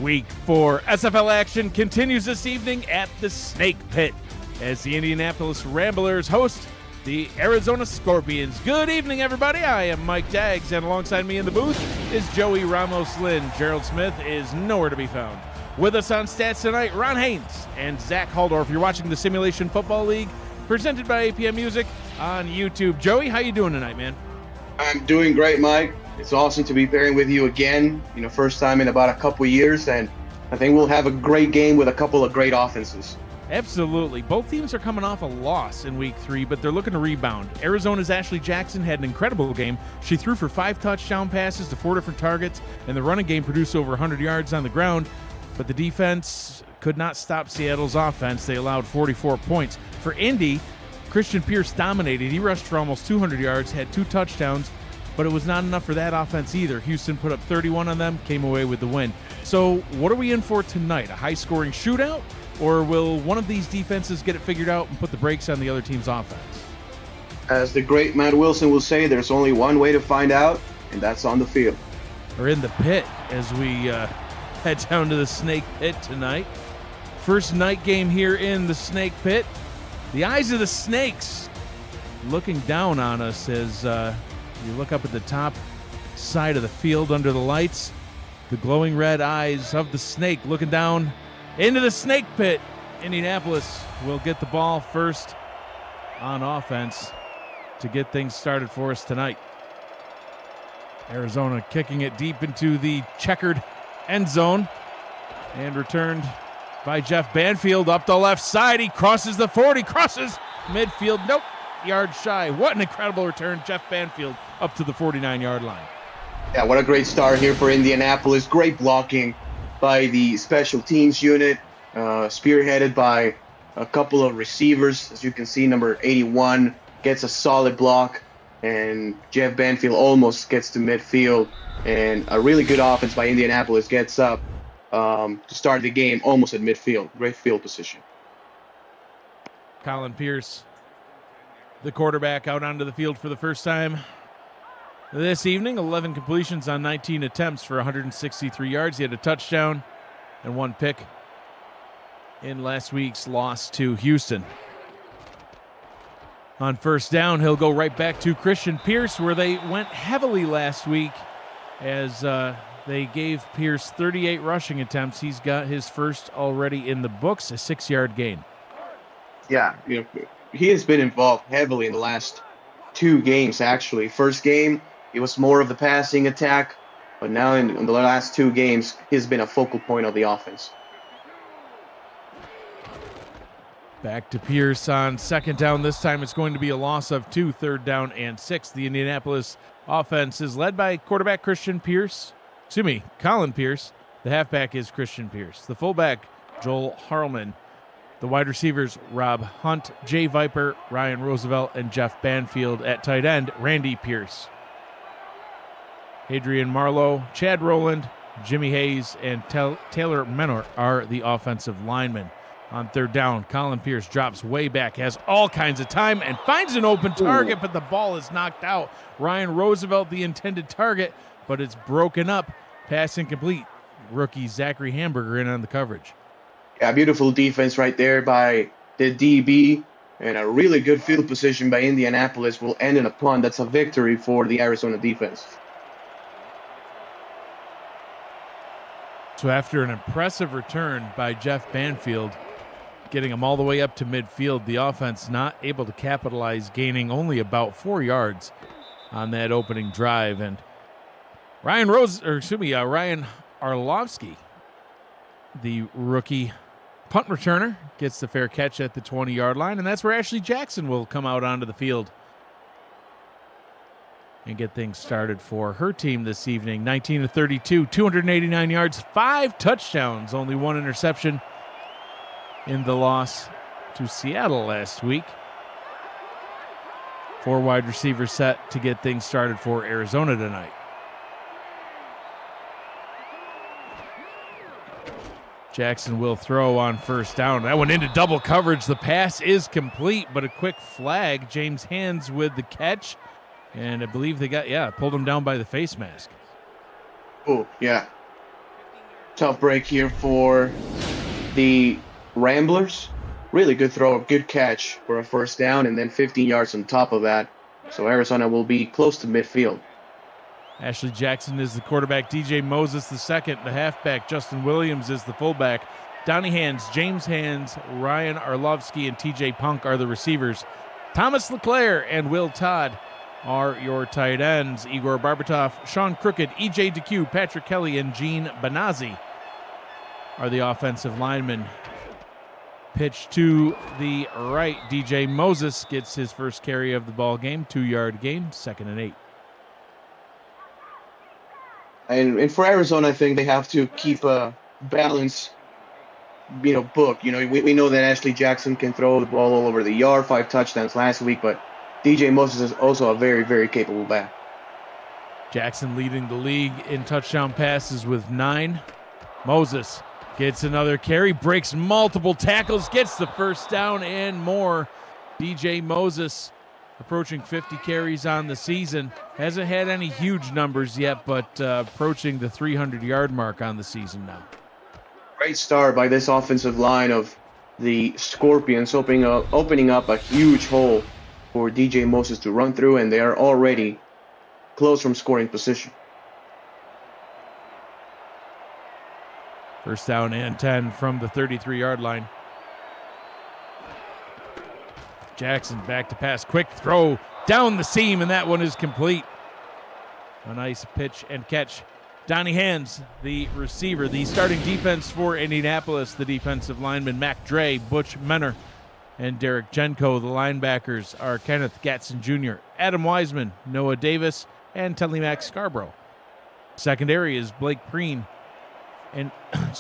Week 4 SFL action continues this evening at the Snake Pit as the Indianapolis Ramblers host the Arizona Scorpions. Good evening, everybody. I am Mike Daggs, and alongside me in the booth is Joey Ramos-Lynn. Gerald Smith is nowhere to be found. With us on stats tonight, Ron Haynes and Zach Haldorf. You're watching the Simulation Football League, presented by APM Music on YouTube. Joey, how you doing tonight, man? I'm doing great, Mike. It's awesome to be pairing with you again. First time in about a couple years, and I think we'll have a great game with a couple of great offenses. Absolutely. Both teams are coming off a loss in Week 3, but they're looking to rebound. Arizona's Ashley Jackson had an incredible game. She threw for 5 touchdown passes to 4 different targets, and the running game produced over 100 yards on the ground, but the defense could not stop Seattle's offense. They allowed 44 points. For Indy, Christian Pierce dominated. He rushed for almost 200 yards, had 2 touchdowns, but it was not enough for that offense either. Houston put up 31 on them, came away with the win. So what are we in for tonight? A high-scoring shootout, or will one of these defenses get it figured out and put the brakes on the other team's offense? As the great Matt Wilson will say, there's only one way to find out, and that's on the field. We're in the pit as we head down to the Snake Pit tonight. First night game here in the Snake Pit. The eyes of the snakes looking down on us as you look up at the top side of the field under the lights. The glowing red eyes of the snake looking down into the Snake Pit. Indianapolis will get the ball first on offense to get things started for us tonight. Arizona kicking it deep into the checkered end zone and returned by Jeff Banfield up the left side. He crosses the 40, crosses midfield. Nope, yard shy. What an incredible return. Jeff Banfield up to the 49-yard line. Yeah, what a great start here for Indianapolis. Great blocking by the special teams unit, spearheaded by a couple of receivers. As you can see, number 81 gets a solid block, and Jeff Banfield almost gets to midfield. And a really good offense by Indianapolis gets up to start the game almost at midfield. Great field position. Colin Pierce, the quarterback, out onto the field for the first time this evening. 11 completions on 19 attempts for 163 yards. He had a touchdown and 1 pick in last week's loss to Houston. On first down, he'll go right back to Christian Pierce, where they went heavily last week as they gave Pierce 38 rushing attempts. He's got his first already in the books, a 6-yard gain. Yeah, he has been involved heavily in the last 2 games, actually. First game, it was more of the passing attack, but now in the last 2 games, he's been a focal point of the offense. Back to Pierce on second down. This time it's going to be a loss of 2, 3rd down and 6. The Indianapolis offense is led by quarterback Colin Pierce. The halfback is Christian Pierce. The fullback, Joel Harleman. The wide receivers, Rob Hunt, Jay Viper, Ryan Roosevelt, and Jeff Banfield. At tight end, Randy Pierce. Adrian Marlowe, Chad Rowland, Jimmy Hayes, and Taylor Menor are the offensive linemen. On third down, Colin Pierce drops way back, has all kinds of time, and finds an open target, but the ball is knocked out. Ryan Roosevelt, the intended target, but it's broken up. Pass incomplete. Rookie Zachary Hamburger in on the coverage. Yeah, beautiful defense right there by the DB, and a really good field position by Indianapolis will end in a punt. That's a victory for the Arizona defense. So after an impressive return by Jeff Banfield, getting him all the way up to midfield, the offense not able to capitalize, gaining only about 4 yards on that opening drive. And Ryan Arlovsky, the rookie punt returner, gets the fair catch at the 20-yard line, and that's where Ashley Jackson will come out onto the field and get things started for her team this evening. 19-32, 289 yards, 5 touchdowns, only 1 interception in the loss to Seattle last week. 4 wide receivers set to get things started for Arizona tonight. Jackson will throw on first down. That went into double coverage. The pass is complete, but a quick flag. James Hands with the catch. And I believe they pulled him down by the face mask. Oh, yeah. tough break here for the Ramblers. Really good throw, good catch for a first down, and then 15 yards on top of that. So Arizona will be close to midfield. Ashley Jackson is the quarterback. DJ Moses the second. The halfback, Justin Williams, is the fullback. Donnie Hands, James Hands, Ryan Arlovsky, and TJ Punk are the receivers. Thomas LeClaire and Will Todd are your tight ends. Igor Barbatov, Sean Crooked, EJ DeQ, Patrick Kelly, and Gene Benazzi are the offensive linemen. Pitch to the right. DJ Moses gets his first carry of the ball game. 2-yard gain, 2nd and 8. And for Arizona, I think they have to keep a balance, book. We know that Ashley Jackson can throw the ball all over the yard, 5 touchdowns last week, but DJ Moses is also a very, very capable back. Jackson leading the league in touchdown passes with 9. Moses gets another carry, breaks multiple tackles, gets the first down and more. DJ Moses approaching 50 carries on the season. Hasn't had any huge numbers yet, but approaching the 300-yard mark on the season now. Great start by this offensive line of the Scorpions, opening up a huge hole for DJ Moses to run through, and they are already close from scoring position. First down and 10 from the 33-yard line. Jackson back to pass. Quick throw down the seam, and that one is complete. A nice pitch and catch. Donnie Hands, the receiver. The starting defense for Indianapolis, the defensive lineman Mac Dre, Butch Menner, and Derek Jenko. The linebackers are Kenneth Gatson Jr., Adam Wiseman, Noah Davis, and Telemax Scarborough. Secondary is Blake Preen and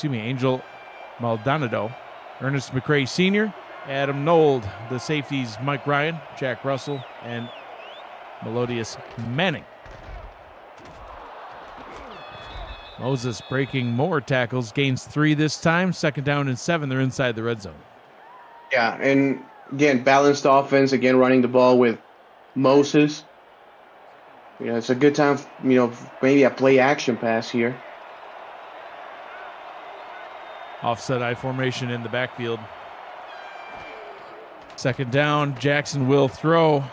Angel Maldonado, Ernest McRae Sr., Adam Nold. The safeties Mike Ryan, Jack Russell, and Melodious Manning. Moses breaking more tackles, gains 3 this time. 2nd down and 7. They're inside the red zone. Yeah, and again, balanced offense, again, running the ball with Moses. It's a good time, maybe a play action pass here. Offset I formation in the backfield. 2nd down, Jackson will throw.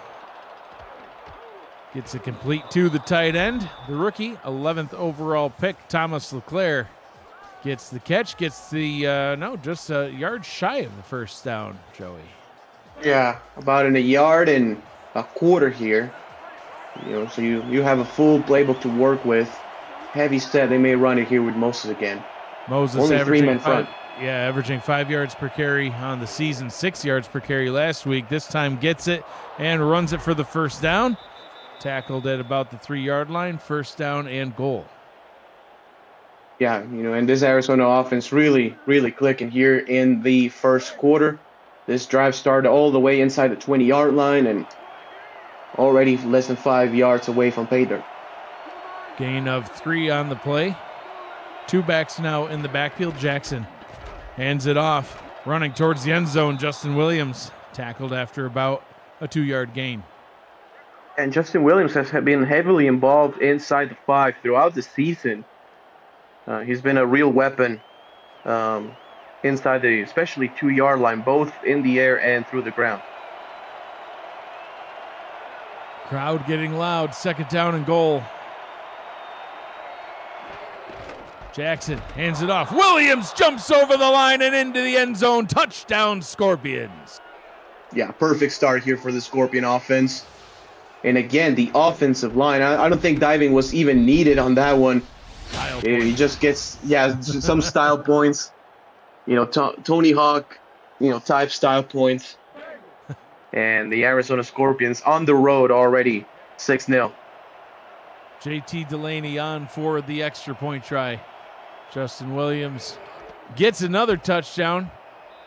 Gets it complete to the tight end. The rookie, 11th overall pick, Thomas LeClaire, gets the catch, gets the, just a yard shy of the first down, Joey. Yeah, about in 1.25 yards here. So you have a full playbook to work with. Heavy set, they may run it here with Moses again. Moses only averaging 3 men front. Averaging 5 yards per carry on the season, 6 yards per carry last week. This time gets it and runs it for the first down. Tackled at about the 3-yard line, first down and goal. Yeah, and this Arizona offense really, really clicking here in the first quarter. This drive started all the way inside the 20-yard line and already less than 5 yards away from pay dirt. Gain of 3 on the play. 2 backs now in the backfield. Jackson hands it off, running towards the end zone. Justin Williams tackled after about a 2-yard gain. And Justin Williams has been heavily involved inside the 5 throughout the season. He's been a real weapon inside the especially 2-yard line, both in the air and through the ground. Crowd getting loud. 2nd down and goal. Jackson hands it off. Williams jumps over the line and into the end zone. Touchdown, Scorpions. Yeah, perfect start here for the Scorpion offense. And again, the offensive line, I don't think diving was even needed on that one. He just gets, some style points. Tony Hawk, type style points. And the Arizona Scorpions on the road already 6-0. JT Delaney on for the extra point try. Justin Williams gets another touchdown.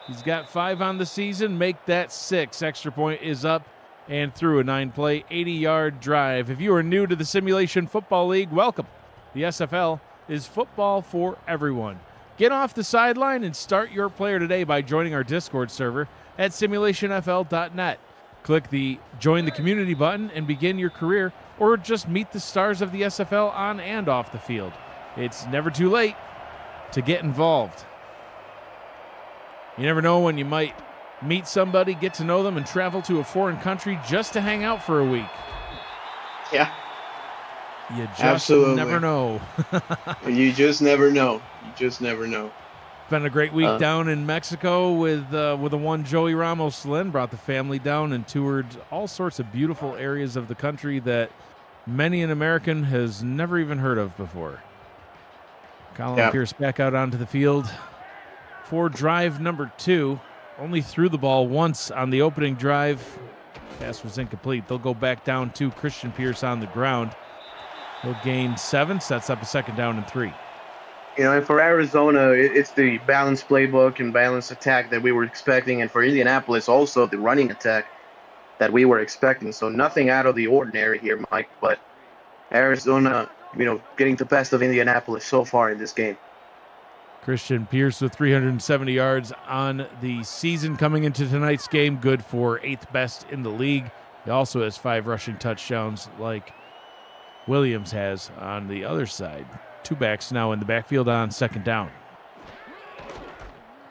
He's got 5 on the season. Make that 6. Extra point is up and through a 9-play, 80-yard drive. If you are new to the Simulation Football League, welcome. The SFL is football for everyone. Get off the sideline and start your player today by joining our Discord server at simulationfl.net. Click the Join the Community button and begin your career, or just meet the stars of the SFL on and off the field. It's never too late. to get involved. You never know when you might meet somebody, get to know them, and travel to a foreign country just to hang out for a week. Yeah. You just Absolutely. never know. You just never know. You just never know. Spent a great week down in Mexico with the one Joey Ramos Lynn. Brought the family down and toured all sorts of beautiful areas of the country that many an American has never even heard of before. Colin Pierce back out onto the field for drive number 2. Only threw the ball once on the opening drive. Pass was incomplete. They'll go back down to Christian Pierce on the ground. He'll gain 7, sets up a 2nd down and 3. You know, and for Arizona, it's the balanced playbook and balanced attack that we were expecting. And for Indianapolis, also the running attack that we were expecting. So nothing out of the ordinary here, Mike. But Arizona, you know, getting the best of Indianapolis so far in this game. Christian Pierce with 370 yards on the season coming into tonight's game. Good for 8th best in the league. He also has 5 rushing touchdowns like Williams has on the other side. 2 backs now in the backfield on 2nd down.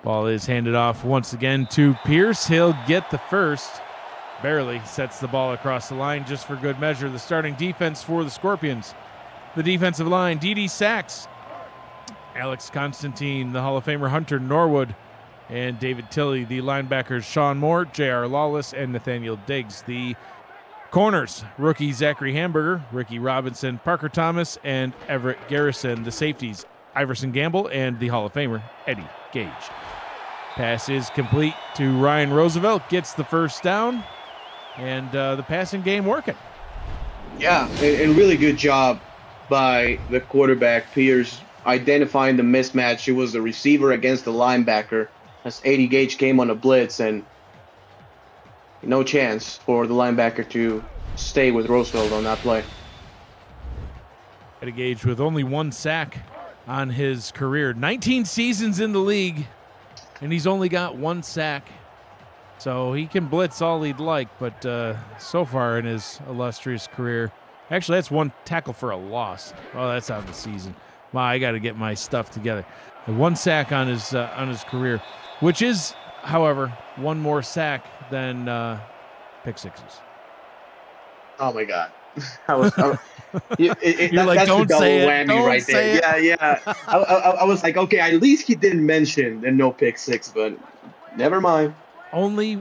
Ball is handed off once again to Pierce. He'll get the first. Barely sets the ball across the line just for good measure. The starting defense for the Scorpions. The defensive line, D.D. Sachs, Alex Constantine, the Hall of Famer Hunter Norwood, and David Tilley. The linebackers, Sean Moore, J.R. Lawless, and Nathaniel Diggs. The corners, rookie Zachary Hamburger, Ricky Robinson, Parker Thomas, and Everett Garrison. The safeties, Iverson Gamble, and the Hall of Famer, Eddie Gage. Pass is complete to Ryan Roosevelt, gets the first down, and the passing game working. Yeah, and really good job by the quarterback, Pierce, identifying the mismatch. It was the receiver against the linebacker as Eddie Gage came on a blitz, and no chance for the linebacker to stay with Roosevelt on that play. Eddie Gage with only 1 sack on his career. 19 seasons in the league, and he's only got 1 sack. So he can blitz all he'd like, but so far in his illustrious career, actually that's 1 tackle for a loss. Oh, that's out of the season. Wow, I got to get my stuff together. And 1 sack on his career, which is, however, 1 more sack than pick sixes. Oh my God! You're like, that's don't the double say it. whammy Don't right say there. it. Yeah. I was like, okay, at least he didn't mention the no pick 6, but never mind. Only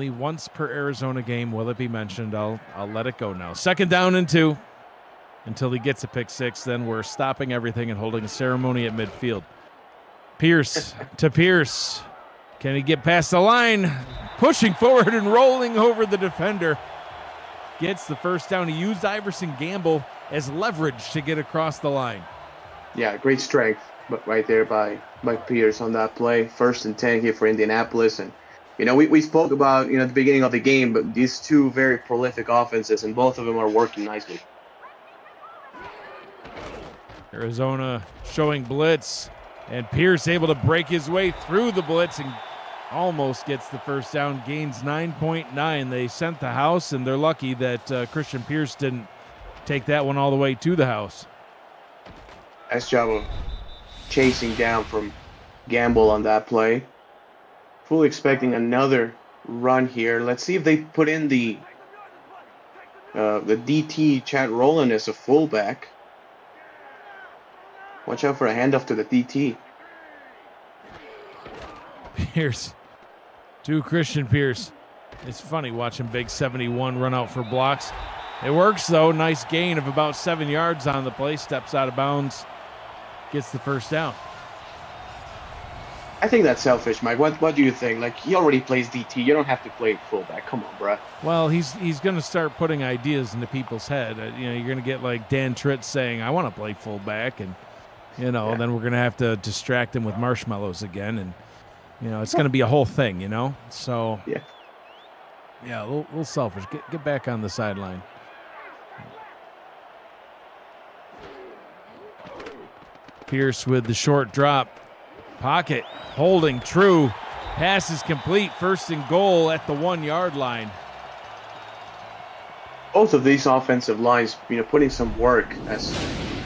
once per Arizona game will it be mentioned. I'll let it go now. 2nd down and 2 until he gets a pick 6. Then we're stopping everything and holding a ceremony at midfield. Pierce to Pierce. Can he get past the line? Pushing forward and rolling over the defender. Gets the first down. He used Iverson Gamble as leverage to get across the line. Yeah, great strength, but right there by Pierce on that play. 1st and 10 here for Indianapolis. And, you know, we spoke about, you know, at the beginning of the game, but these 2 very prolific offenses, and both of them are working nicely. Arizona showing blitz, and Pierce able to break his way through the blitz and almost gets the first down, gains 9.9. They sent the house, and they're lucky that Christian Pierce didn't take that one all the way to the house. Nice job of chasing down from Gamble on that play. Fully expecting another run here. Let's see if they put in the DT Chad Rowland as a fullback. Watch out for a handoff to the DT. Pierce to Christian Pierce. It's funny watching Big 71 run out for blocks. It works, though. Nice gain of about 7 yards on the play. Steps out of bounds. Gets the first down. I think that's selfish, Mike. What do you think? Like, he already plays DT. You don't have to play fullback. Come on, bruh. Well, he's going to start putting ideas into people's head. You know, you're going to get like Dan Tritt saying, I want to play fullback. And, you know, then we're going to have to distract him with marshmallows again. And, you know, it's going to be a whole thing, you know? So, yeah, a little selfish. Get back on the sideline. Pierce with the short drop. Pocket holding true. Pass is complete. 1st and goal at the 1-yard line. Both of these offensive lines, you know, putting some work as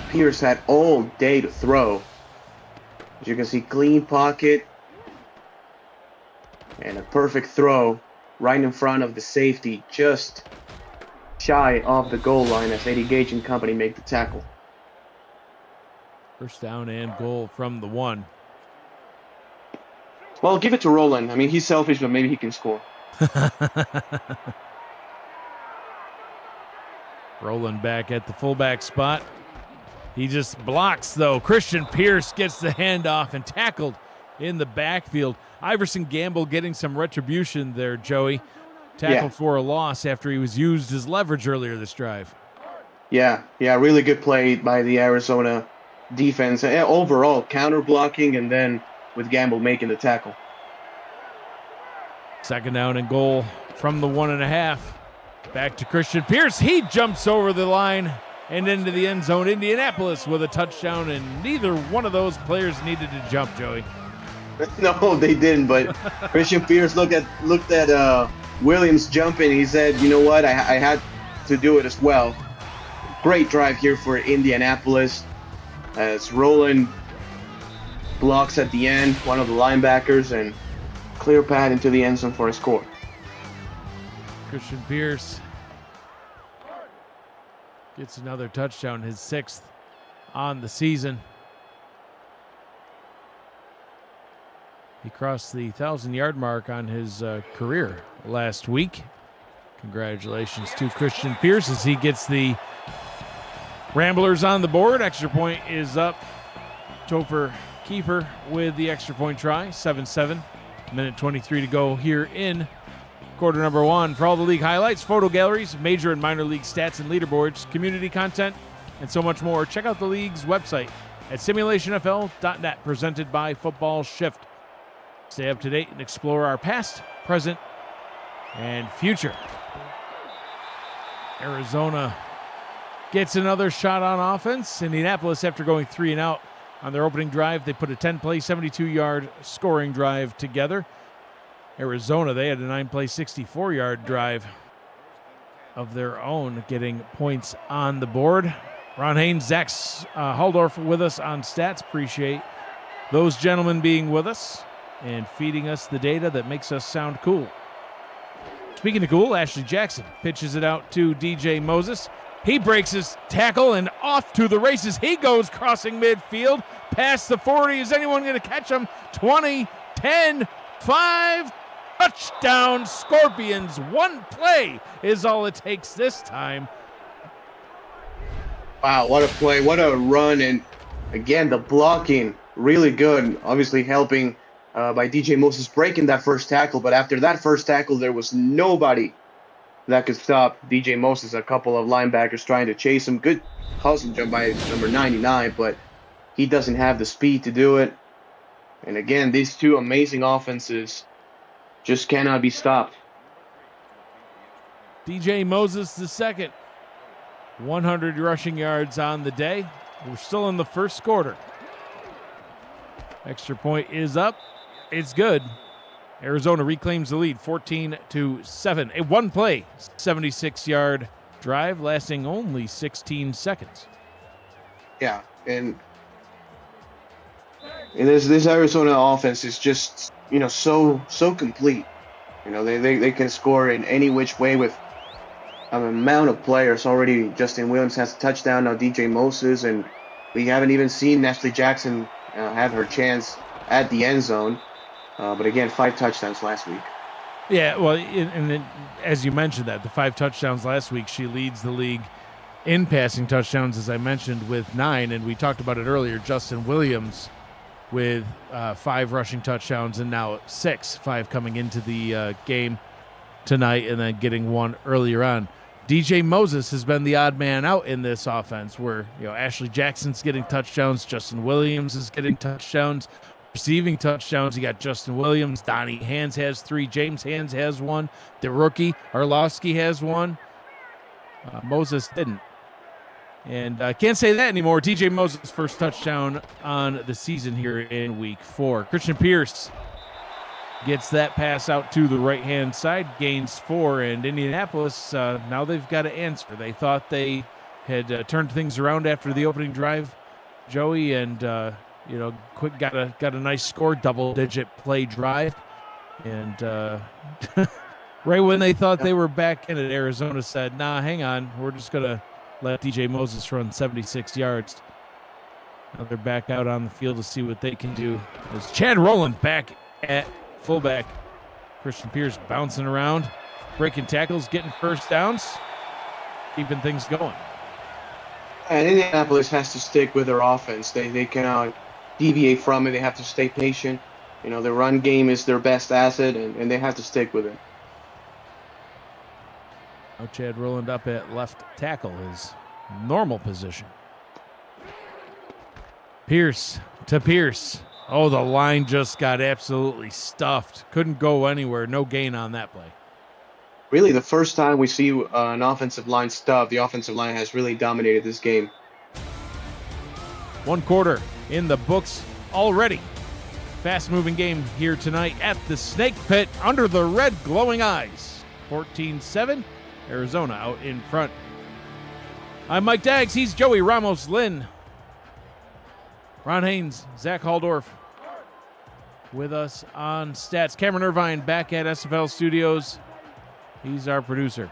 Pierce had all day to throw. As you can see, clean pocket and a perfect throw right in front of the safety, just shy of the goal line as Eddie Gage and company make the tackle. First down and goal from the 1. Well, give it to Roland. I mean, he's selfish, but maybe he can score. Roland back at the fullback spot. He just blocks, though. Christian Pierce gets the handoff and tackled in the backfield. Iverson Gamble getting some retribution there, Joey. Tackled for a loss after he was used as leverage earlier this drive. Yeah, really good play by the Arizona defense. Overall, counter blocking and then with Gamble making the tackle. Second down and goal from the 1.5. Back to Christian Pierce. He jumps over the line and into the end zone. Indianapolis with a touchdown, and neither one of those players needed to jump, Joey. No, they didn't, but Christian Pierce looked at Williams jumping. He said, you know what, I had to do it as well. Great drive here for Indianapolis as Roland blocks at the end, one of the linebackers, and clear path into the end zone for a score. Christian Pierce gets another touchdown, his 6th on the season. He crossed the 1,000-yard mark on his career last week. Congratulations to Christian Pierce as he gets the Ramblers on the board. Extra point is up. Topher Kiefer with the extra point try. 7-7. Minute 23 to go here in quarter number 1. For all the league highlights, photo galleries, major and minor league stats and leaderboards, community content, and so much more, check out the league's website at simulationfl.net, presented by Football Shift. Stay up to date and explore our past, present, and future. Arizona gets another shot on offense. Indianapolis, after going 3 and out on their opening drive, they put a 10-play, 72-yard scoring drive together. Arizona, they had a 9-play, 64-yard drive of their own, getting points on the board. Ron Haynes, Zach Haldorf with us on stats. Appreciate those gentlemen being with us and feeding us the data that makes us sound cool. Speaking of cool, Ashley Jackson pitches it out to DJ Moses. He breaks his tackle and off to the races he goes, crossing midfield, past the 40. Is anyone going to catch him? 20, 10, 5, touchdown Scorpions. One play is all it takes this time. Wow, what a play, what a run, and again, the blocking, really good, obviously helping by DJ Moses breaking that first tackle, but after that first tackle, there was nobody that could stop DJ Moses. A couple of linebackers trying to chase him. Good hustle jump by number 99, but he doesn't have the speed to do it. And again, these two amazing offenses just cannot be stopped. DJ Moses the second, 100 rushing yards on the day. We're still in the first quarter. Extra point is up. It's good. Arizona reclaims the lead, 14-7. A one-play, 76-yard drive lasting only 16 seconds. Yeah, and this Arizona offense is just, so complete. They can score in any which way with an amount of players already. Justin Williams has a touchdown, now DJ Moses, and we haven't even seen Ashley Jackson have her chance at the end zone. But again, 5 touchdowns last week. Yeah, well, and as you mentioned that, the 5 touchdowns last week, she leads the league in passing touchdowns, as I mentioned, with 9. And we talked about it earlier, Justin Williams with 5 rushing touchdowns and now 6, 5 coming into the game tonight and then getting 1 earlier on. DJ Moses has been the odd man out in this offense where, Ashley Jackson's getting touchdowns, Justin Williams is getting touchdowns. Receiving touchdowns, you got Justin Williams, Donnie Hands has 3, James Hands has 1, the rookie Arlovsky has 1. Moses didn't. And I can't say that anymore. DJ Moses' first touchdown on the season here in week 4. Christian Pierce gets that pass out to the right-hand side, gains 4, and Indianapolis, now they've got to answer. They thought they had turned things around after the opening drive, Joey, and quick got a nice score, double-digit play drive, and right when they thought they were back in it, Arizona said, "Nah, hang on, we're just gonna let DJ Moses run 76 yards." Now they're back out on the field to see what they can do. There's Chad Rowland back at fullback. Christian Pierce bouncing around, breaking tackles, getting first downs, keeping things going. And Indianapolis has to stick with their offense. They cannot deviate from it. They have to stay patient. Their run game is their best asset, and they have to stick with it. Now Chad Rowland up at left tackle, his normal position. Pierce to Pierce. Oh, the line just got absolutely stuffed. Couldn't go anywhere. No gain on that play. Really, the first time we see an offensive line stuff, the offensive line has really dominated this game. 1 quarter in the books already. Fast-moving game here tonight at the Snake Pit under the red glowing eyes. 14-7, Arizona out in front. I'm Mike Daggs. He's Joey Ramos-Lynn. Ron Haynes, Zach Haldorf with us on stats. Cameron Irvine back at SFL Studios. He's our producer.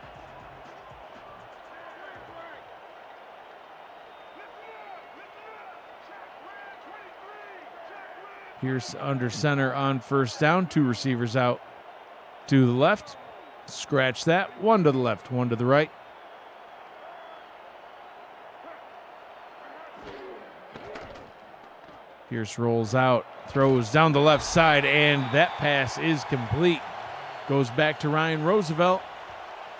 Pierce under center on first down. 2 receivers out to the left. Scratch that. 1 to the left, 1 to the right. Pierce rolls out, throws down the left side, and that pass is complete. Goes back to Ryan Roosevelt,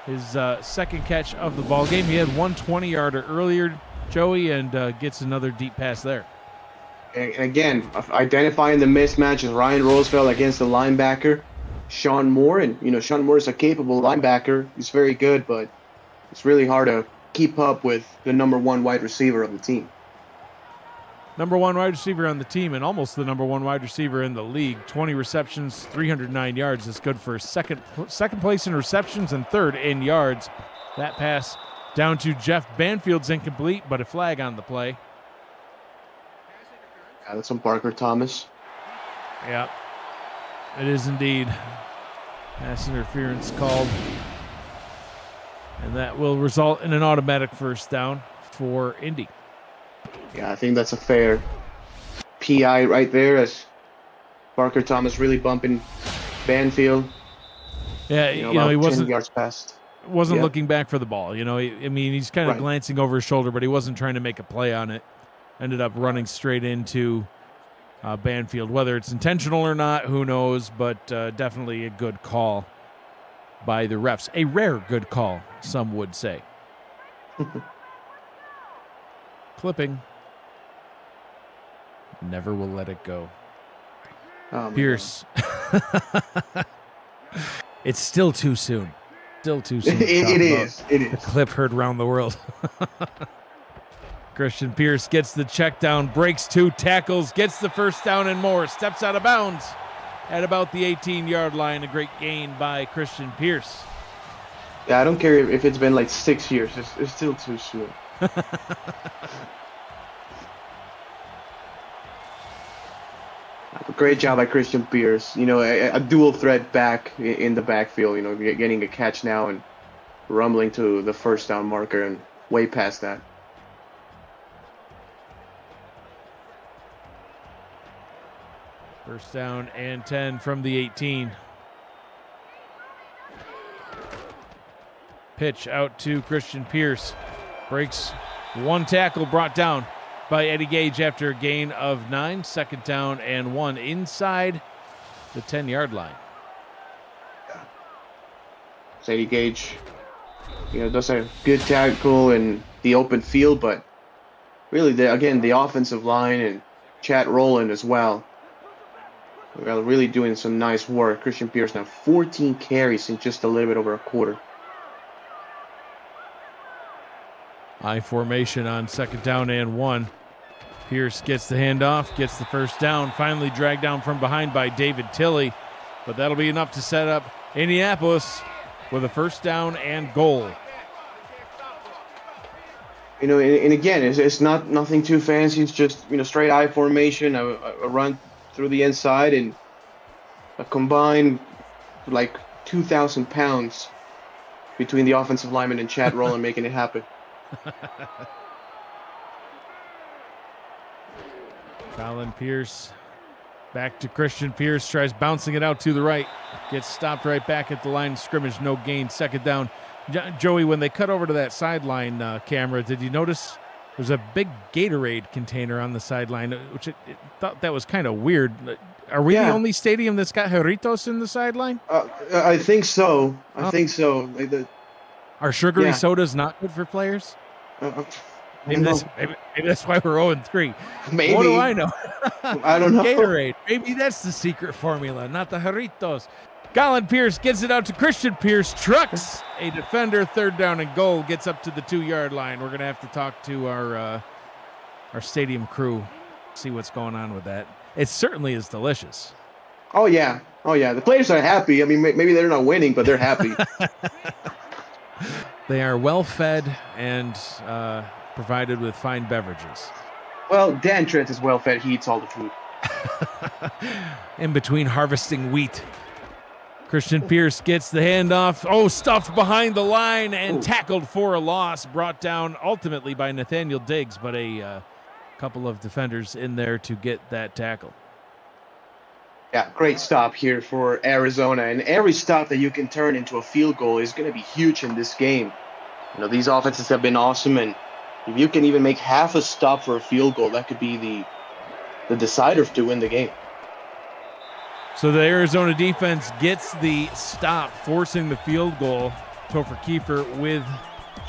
his second catch of the ball game. He had 1 20-yarder earlier, Joey, and gets another deep pass there. And again, identifying the mismatch is Ryan Roosevelt against the linebacker, Sean Moore. And, Sean Moore is a capable linebacker. He's very good, but it's really hard to keep up with the number 1 wide receiver of the team. Number 1 wide receiver on the team and almost the number 1 wide receiver in the league. 20 receptions, 309 yards. That's good for second place in receptions and 3rd in yards. That pass down to Jeff Banfield's incomplete, but a flag on the play. Yeah, that's on Parker Thomas. Yeah, it is indeed. Pass interference called. And that will result in an automatic first down for Indy. Yeah, I think that's a fair PI right there as Parker Thomas really bumping Banfield. Yeah, he wasn't 10 yards past. Wasn't looking back for the ball. He's kind of glancing over his shoulder, but he wasn't trying to make a play on it. Ended up running straight into Banfield. Whether it's intentional or not, who knows, but definitely a good call by the refs. A rare good call, some would say. Clipping. Never will let it go. Oh, Pierce. It's still too soon. Still too soon. It is. The clip heard around the world. Christian Pierce gets the check down, breaks 2 tackles, gets the first down and more, steps out of bounds at about the 18-yard line. A great gain by Christian Pierce. Yeah, I don't care if it's been like 6 years. It's still too soon. Great job by Christian Pierce. A dual threat back in the backfield. Getting a catch now and rumbling to the first down marker and way past that. First down and 10 from the 18. Pitch out to Christian Pierce. Breaks 1 tackle, brought down by Eddie Gage after a gain of 9. 2nd down and 1 inside the 10-yard line. Yeah. Eddie Gage, does a good tackle in the open field, but really, the offensive line and Chad Rowland as well. We're really doing some nice work. Christian Pierce now 14 carries in just a little bit over a quarter. High formation on 2nd down and 1. Pierce gets the handoff, gets the first down, finally dragged down from behind by David Tilley. But that'll be enough to set up Indianapolis with a first down and goal. And again, it's not nothing too fancy. It's just straight I formation, a run through the inside, and a combined like 2,000 pounds between the offensive lineman and Chad Rowland making it happen. Colin Pierce back to Christian Pierce, tries bouncing it out to the right, gets stopped right back at the line of scrimmage, no gain, second down. Joey, when they cut over to that sideline camera, did you notice there's a big Gatorade container on the sideline, which it thought that was kind of weird. Are we the only stadium that's got Jarritos in the sideline? I think so. I think so. Are sugary sodas not good for players? Maybe that's why we're 0-3. Maybe. What do I know? I don't know. Gatorade. Maybe that's the secret formula, not the Jarritos. Colin Pierce gets it out to Christian Pierce. Trucks a defender, third down and goal. Gets up to the 2-yard line. We're going to have to talk to our stadium crew, see what's going on with that. It certainly is delicious. Oh, yeah. The players are happy. I mean, maybe they're not winning, but they're happy. They are well fed and provided with fine beverages. Well, Dan Trent is well fed. He eats all the food. In between harvesting wheat. Christian Pierce gets the handoff. Oh, stuffed behind the line and tackled for a loss. Brought down ultimately by Nathaniel Diggs, but a couple of defenders in there to get that tackle. Yeah, great stop here for Arizona. And every stop that you can turn into a field goal is going to be huge in this game. These offenses have been awesome, and if you can even make half a stop for a field goal, that could be the decider to win the game. So the Arizona defense gets the stop, forcing the field goal. Topher Kiefer with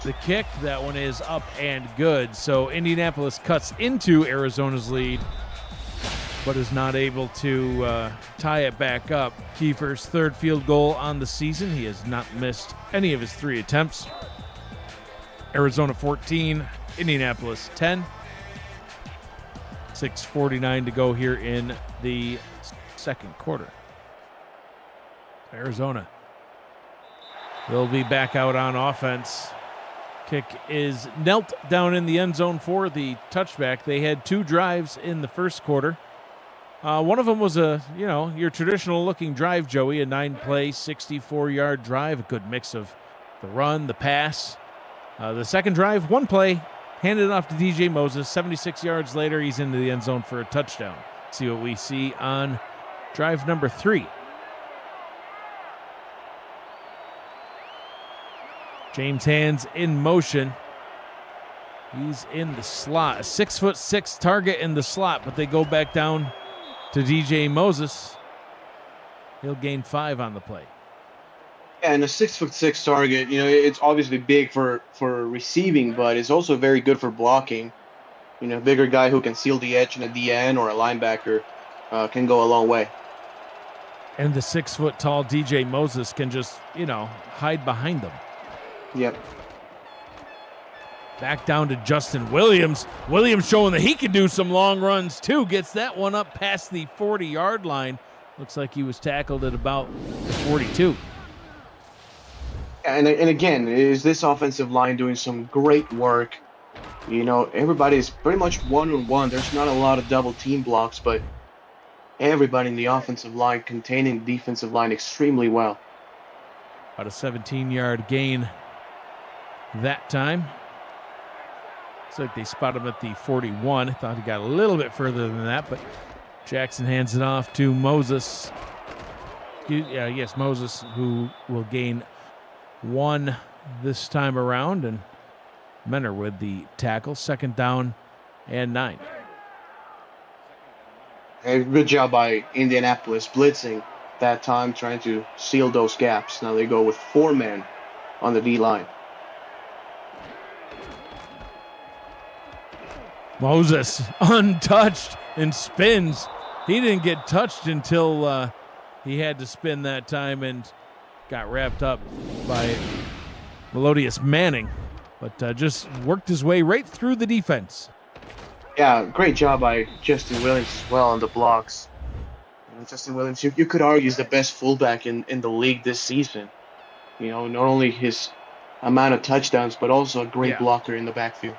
the kick. That one is up and good. So Indianapolis cuts into Arizona's lead, but is not able to tie it back up. Kiefer's third field goal on the season. He has not missed any of his 3 attempts. Arizona 14, Indianapolis 10. 6:49 to go here in the second quarter. Arizona will be back out on offense. Kick is knelt down in the end zone for the touchback. They had 2 drives in the first quarter. One of them was your traditional looking drive, Joey, a 9-play, 64-yard drive, a good mix of the run, the pass. The second drive, 1 play, handed it off to DJ Moses. 76 yards later, he's into the end zone for a touchdown. See what we see on drive number 3. James Hands in motion. He's in the slot. A 6'6" target in the slot, but they go back down to DJ Moses. He'll gain 5 on the play. Yeah, and a 6'6" target, it's obviously big for receiving, but it's also very good for blocking. A bigger guy who can seal the edge in a DN or a linebacker can go a long way. And the 6-foot-tall DJ Moses can just, hide behind them. Yep. Back down to Justin Williams. Williams showing that he can do some long runs too. Gets that one up past the 40-yard line. Looks like he was tackled at about 42. And again, is this offensive line doing some great work? Everybody is pretty much one-on-one. There's not a lot of double team blocks, but everybody in the offensive line containing the defensive line extremely well. About a 17-yard gain that time. Looks like they spot him at the 41. Thought he got a little bit further than that, but Jackson hands it off to Moses. Moses, who will gain 1 this time around, and Menor with the tackle. Second down and 9. Hey, good job by Indianapolis blitzing that time, trying to seal those gaps. Now they go with 4 men on the D-line. Moses untouched and spins. He didn't get touched until he had to spin that time and got wrapped up by Melodious Manning, but just worked his way right through the defense. Yeah, great job by Justin Williams as well on the blocks. Justin Williams, you could argue, is the best fullback in the league this season. Not only his amount of touchdowns, but also a great blocker in the backfield.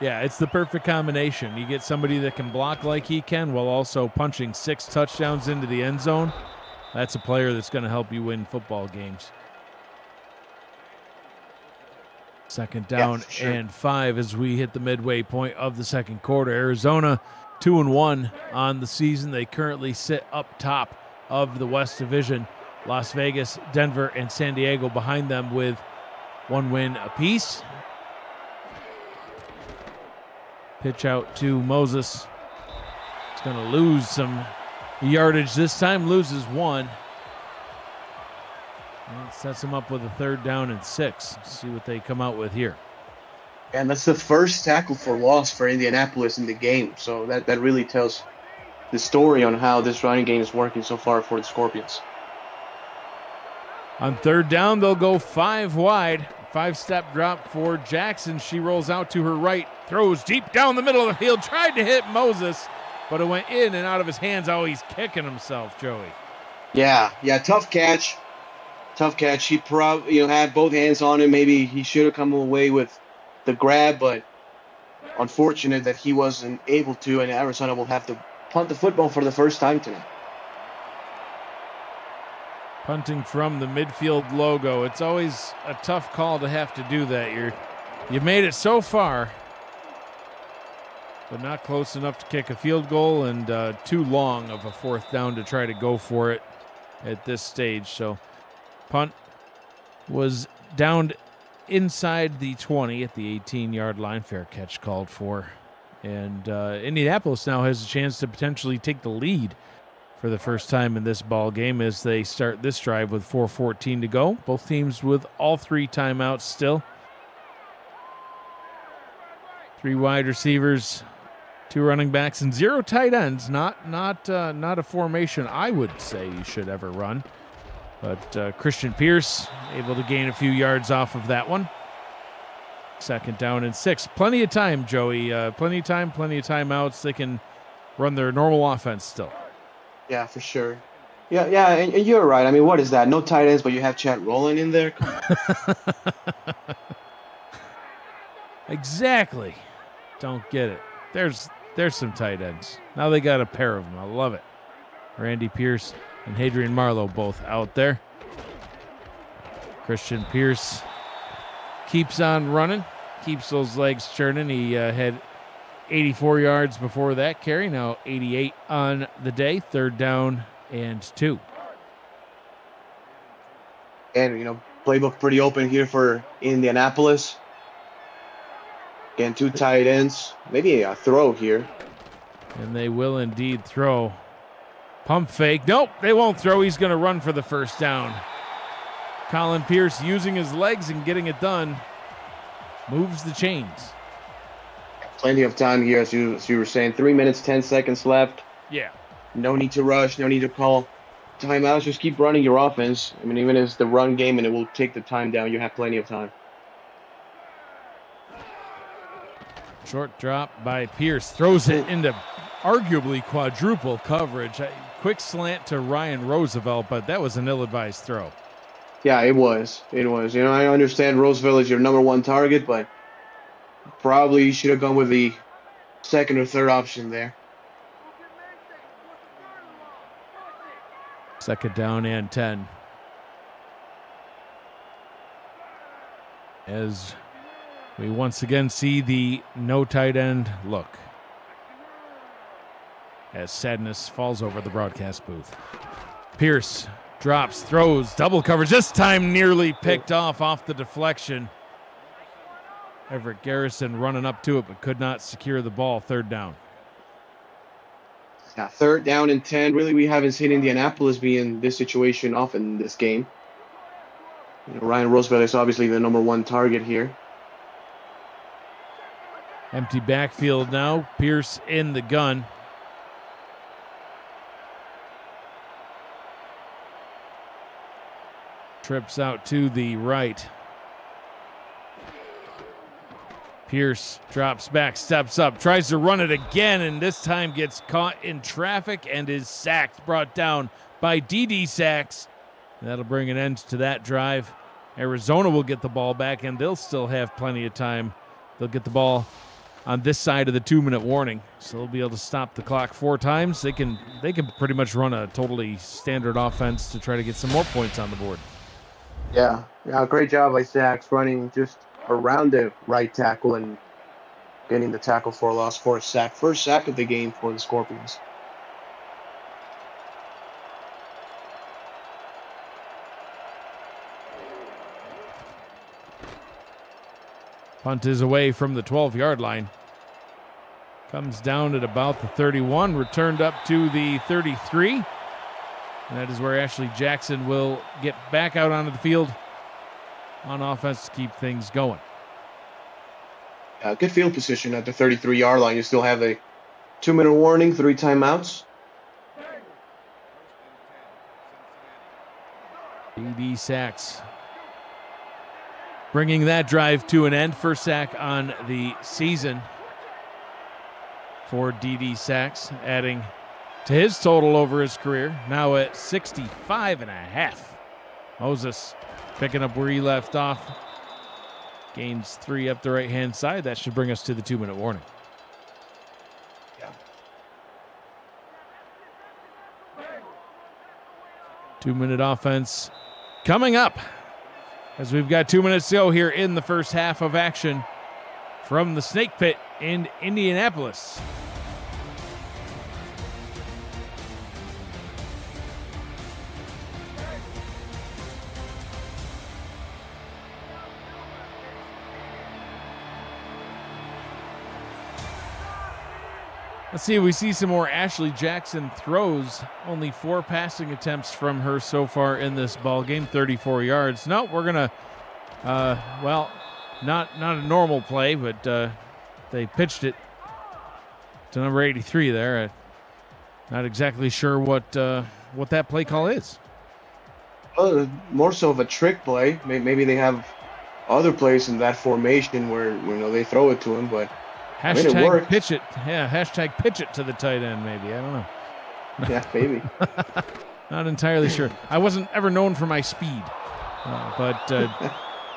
Yeah, it's the perfect combination. You get somebody that can block like he can while also punching 6 touchdowns into the end zone. That's a player that's going to help you win football games. Second down and 5 as we hit the midway point of the second quarter. Arizona 2-1 on the season. They currently sit up top of the West Division. Las Vegas, Denver, and San Diego behind them with 1 win apiece. Pitch out to Moses. He's going to lose some yardage this time, loses 1. And sets him up with a 3rd down and 6. See what they come out with here. And that's the first tackle for loss for Indianapolis in the game. So that really tells the story on how this running game is working so far for the Scorpions. On 3rd down, they'll go 5 wide. 5-step drop for Jackson. She rolls out to her right, throws deep down the middle of the field, tried to hit Moses, but it went in and out of his hands. Oh, he's kicking himself, Joey. Yeah, tough catch. Tough catch. He probably had both hands on him. Maybe he should have come away with the grab, but unfortunate that he wasn't able to, and Arizona will have to punt the football for the first time tonight. Punting from the midfield logo. It's always a tough call to have to do that. You've made it so far, but not close enough to kick a field goal, and too long of a 4th down to try to go for it at this stage. So punt was downed inside the 20 at the 18-yard line. Fair catch called for. And Indianapolis now has a chance to potentially take the lead for the first time in this ball game as they start this drive with 4:14 to go. Both teams with all 3 timeouts still. 3 wide receivers, 2 running backs, and 0 tight ends. Not a formation I would say you should ever run. But Christian Pierce able to gain a few yards off of that one. 2nd down and 6. Plenty of time, Joey. Plenty of timeouts. They can run their normal offense still. Yeah, for sure. Yeah, and you're right. I mean, what is that? No tight ends, but you have Chad Rowland in there? Exactly. Don't get it. There's some tight ends. Now they got a pair of them. I love it. Randy Pierce and Hadrian Marlowe both out there. Christian Pierce keeps on running, keeps those legs churning. He had 84 yards before that carry, now 88 on the day. 3rd down and 2. And, playbook pretty open here for Indianapolis. Again, 2 tight ends. Maybe a throw here. And they will indeed throw. Pump fake. Nope, they won't throw. He's going to run for the 1st down. Colin Pierce using his legs and getting it done. Moves the chains. Plenty of time here, as you were saying. 3 minutes, 10 seconds left. Yeah. No need to rush. No need to call timeouts. Just keep running your offense. I mean, even if it's the run game and it will take the time down, you have plenty of time. Short drop by Pierce. Throws it into arguably quadruple coverage. Quick slant to Ryan Roosevelt, but that was an ill-advised throw. Yeah, it was. I understand Roosevelt is your number 1 target, but probably you should have gone with the 2nd or 3rd option there. 2nd down and 10. As we once again see the no tight end look. As sadness falls over the broadcast booth. Pierce drops, throws, double coverage. This time nearly picked off the deflection. Everett Garrison running up to it, but could not secure the ball. 3rd down. Yeah, 3rd down and 10. Really, we haven't seen Indianapolis be in this situation often in this game. Ryan Roosevelt is obviously the number 1 target here. Empty backfield now. Pierce in the gun. Trips out to the right. Pierce drops back, steps up, tries to run it again, and this time gets caught in traffic and is sacked, brought down by D.D. Sacks. That'll bring an end to that drive. Arizona will get the ball back, and they'll still have plenty of time. They'll get the ball on this side of the 2-minute warning. So they'll be able to stop the clock 4 times. They can pretty much run a totally standard offense to try to get some more points on the board. Yeah, great job by Sachs running just around the right tackle and getting the tackle for a loss for a sack. First sack of the game for the Scorpions. Punt is away from the 12-yard line. Comes down at about the 31, returned up to the 33. And that is where Ashley Jackson will get back out onto the field on offense to keep things going. Good field position at the 33-yard line. You still have a 2-minute warning, 3 timeouts. D.D. Sachs bringing that drive to an end. First sack on the season for D.D. Sachs, adding to his total over his career, now at 65.5. Moses picking up where he left off. Gains 3 up the right-hand side. That should bring us to the 2-minute warning. Yeah. 2-minute offense coming up as we've got 2 minutes to go here in the first half of action from the Snake Pit in Indianapolis. Let's see if we see some more Ashley Jackson throws. Only 4 passing attempts from her so far in this ball game, 34 yards. No, we're gonna, not a normal play, but they pitched it to number 83 there. Not exactly sure what that play call is. Well, more so of a trick play. Maybe they have other plays in that formation where they throw it to him, but. Hashtag pitch it. Yeah, hashtag pitch it to the tight end, maybe. I don't know. Yeah, maybe. Not entirely sure. I wasn't ever known for my speed. But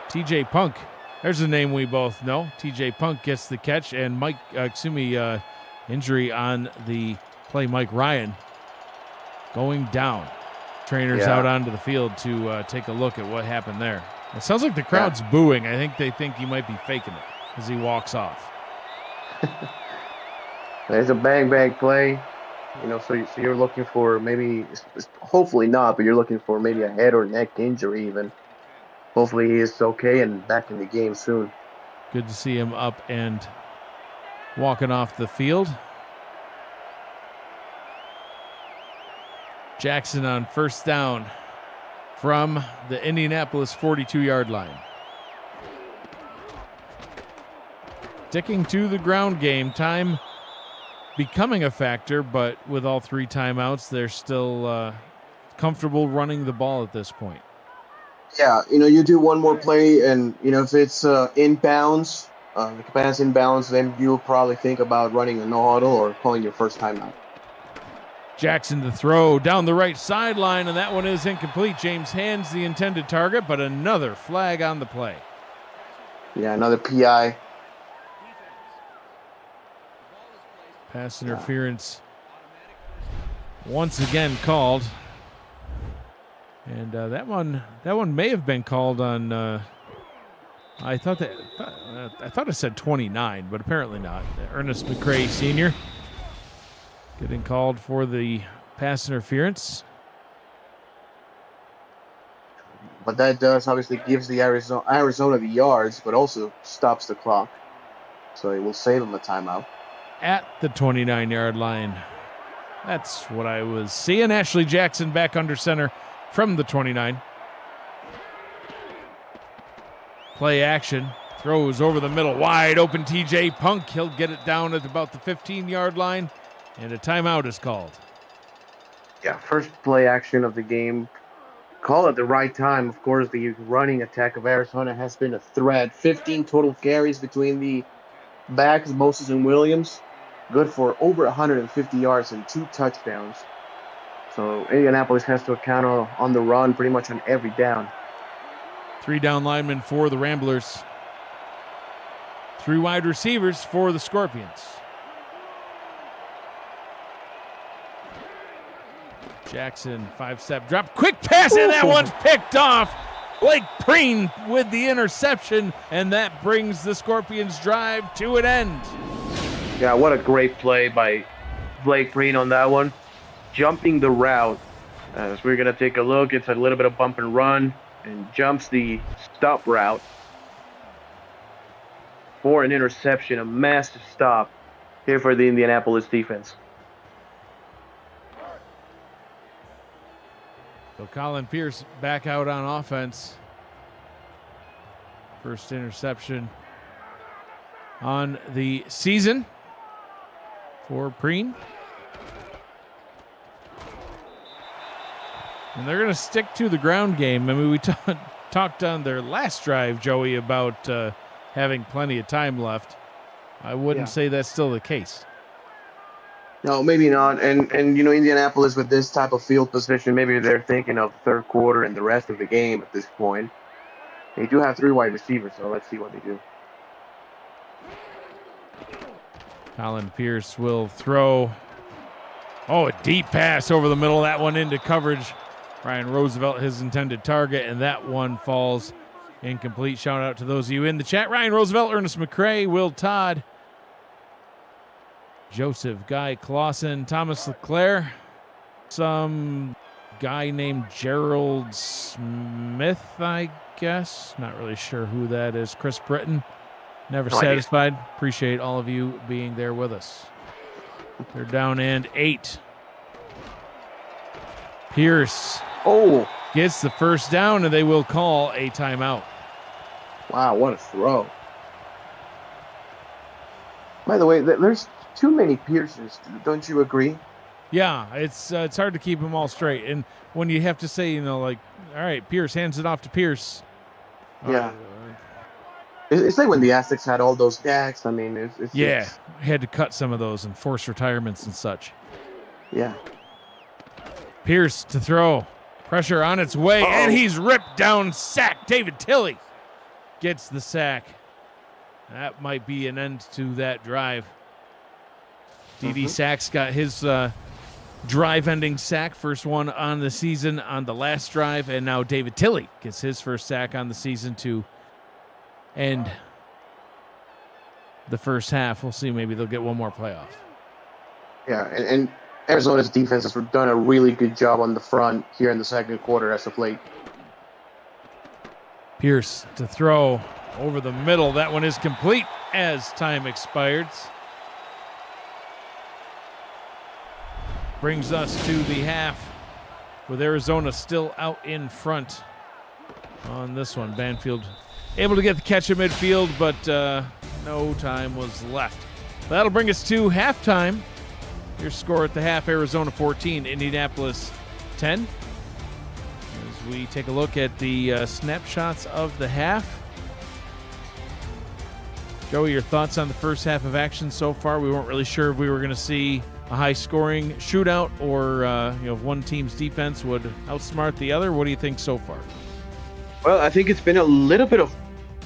TJ Punk, there's a name we both know. TJ Punk gets the catch, and injury on the play, Mike Ryan going down. Trainers out onto the field to take a look at what happened there. It sounds like the crowd's booing. I think they think he might be faking it as he walks off. There's a bang play, so you're looking for maybe, hopefully not, but you're looking for maybe a head or neck injury even. Hopefully he is okay and back in the game soon. Good to see him up and walking off the field. Jackson on first down from the Indianapolis 42-yard line. Sticking to the ground game, time becoming a factor, but with all 3 timeouts, they're still comfortable running the ball at this point. Yeah, you do one more play, and, if it's inbounds, the pass inbounds, then you'll probably think about running a no-huddle or calling your first timeout. Jackson to throw down the right sideline, and that one is incomplete. James hands the intended target, but another flag on the play. Yeah, another PI. Pass interference once again called, and that one may have been called on. I thought it said 29, but apparently not. Ernest McCray Sr. getting called for the pass interference. But that does obviously gives the Arizona the yards, but also stops the clock, so it will save them a timeout. At the 29-yard line. That's what I was seeing. Ashley Jackson back under center from the 29. Play action. Throws over the middle. Wide open TJ Punk. He'll get it down at about the 15-yard line. And a timeout is called. Yeah, first play action of the game. Call at the right time. Of course, the running attack of Arizona has been a threat. 15 total carries between the backs, Moses and Williams. Good for over 150 yards and 2 touchdowns. So Indianapolis has to account on the run pretty much on every down. 3 down linemen for the Ramblers. Three wide receivers for the Scorpions. Jackson, 5-step drop. Quick pass, and that one's picked off. Blake Preen with the interception, and that brings the Scorpions' drive to an end. Yeah, what a great play by Blake Preen on that one. Jumping the route. As we're going to take a look, it's a little bit of bump and run, and jumps the stop route for an interception, a massive stop here for the Indianapolis defense. So Colin Pierce back out on offense. First interception on the season for Preen. And they're going to stick to the ground game. I mean, we talked on their last drive, Joey, about having plenty of time left. I wouldn't say that's still the case. No, maybe not. And Indianapolis with this type of field position, maybe they're thinking of third quarter and the rest of the game at this point. They do have three wide receivers, so let's see what they do. Colin Pierce will throw. Oh, a deep pass over the middle. That one into coverage. Ryan Roosevelt, his intended target, and that one falls incomplete. Shout out to those of you in the chat. Ryan Roosevelt, Ernest McCrae, Will Todd, Joseph Guy Clausen, Thomas LeClaire, some guy named Gerald Smith, I guess. Not really sure who that is. Chris Britton, never satisfied. Appreciate all of you being there with us. They're down and 8. Pierce gets the first down, and they will call a timeout. Wow, what a throw. By the way, there's too many Pierces, don't you agree? Yeah, it's hard to keep them all straight. And when you have to say, all right, Pierce hands it off to Pierce. Yeah. It's like when the Aztecs had all those stacks. I mean, it's had to cut some of those and force retirements and such. Yeah. Pierce to throw. Pressure on its way, and he's ripped down, sack. David Tilley gets the sack. That might be an end to that drive. D.D. Sacks got his drive-ending sack, first one on the season on the last drive, and now David Tilley gets his first sack on the season to end the first half. We'll see. Maybe they'll get one more playoff. Yeah, and Arizona's defense has done a really good job on the front here in the second quarter as of late. Pierce to throw over the middle. That one is complete as time expires. Brings us to the half with Arizona still out in front on this one. Banfield able to get the catch at midfield, but no time was left. That'll bring us to halftime. Your score at the half, Arizona 14, Indianapolis 10. As we take a look at the snapshots of the half. Joey, your thoughts on the first half of action so far? We weren't really sure if we were going to see a high-scoring shootout or if one team's defense would outsmart the other. What do you think so far? Well, I think it's been a little bit of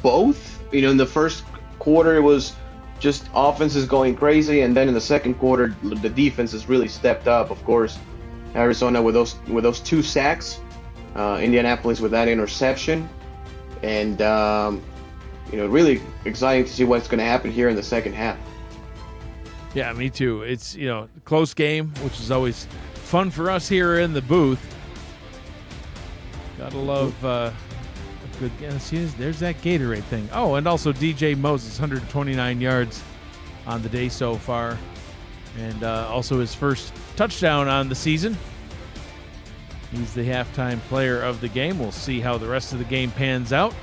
both. In the first quarter, it was just offense is going crazy, and then in the second quarter, the defense has really stepped up. Of course, Arizona with those 2 sacks, Indianapolis with that interception, and really exciting to see what's going to happen here in the second half. Yeah, me too. It's close game, which is always fun for us here in the booth. Gotta love a good. See, there's that Gatorade thing. Oh, and also DJ Moses, 129 yards on the day so far, and also his first touchdown on the season. He's the halftime player of the game. We'll see how the rest of the game pans out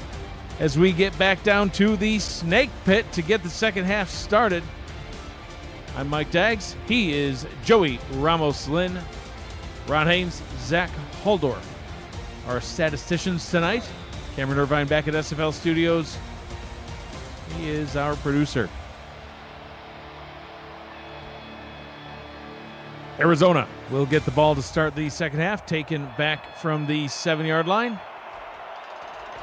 as we get back down to the snake pit to get the second half started. I'm Mike Daggs. He is Joey Ramos-Lynn, Ron Haynes, Zach Holdorf. Our statisticians tonight, Cameron Irvine back at SFL Studios. He is our producer. Arizona will get the ball to start the second half, taken back from the 7-yard line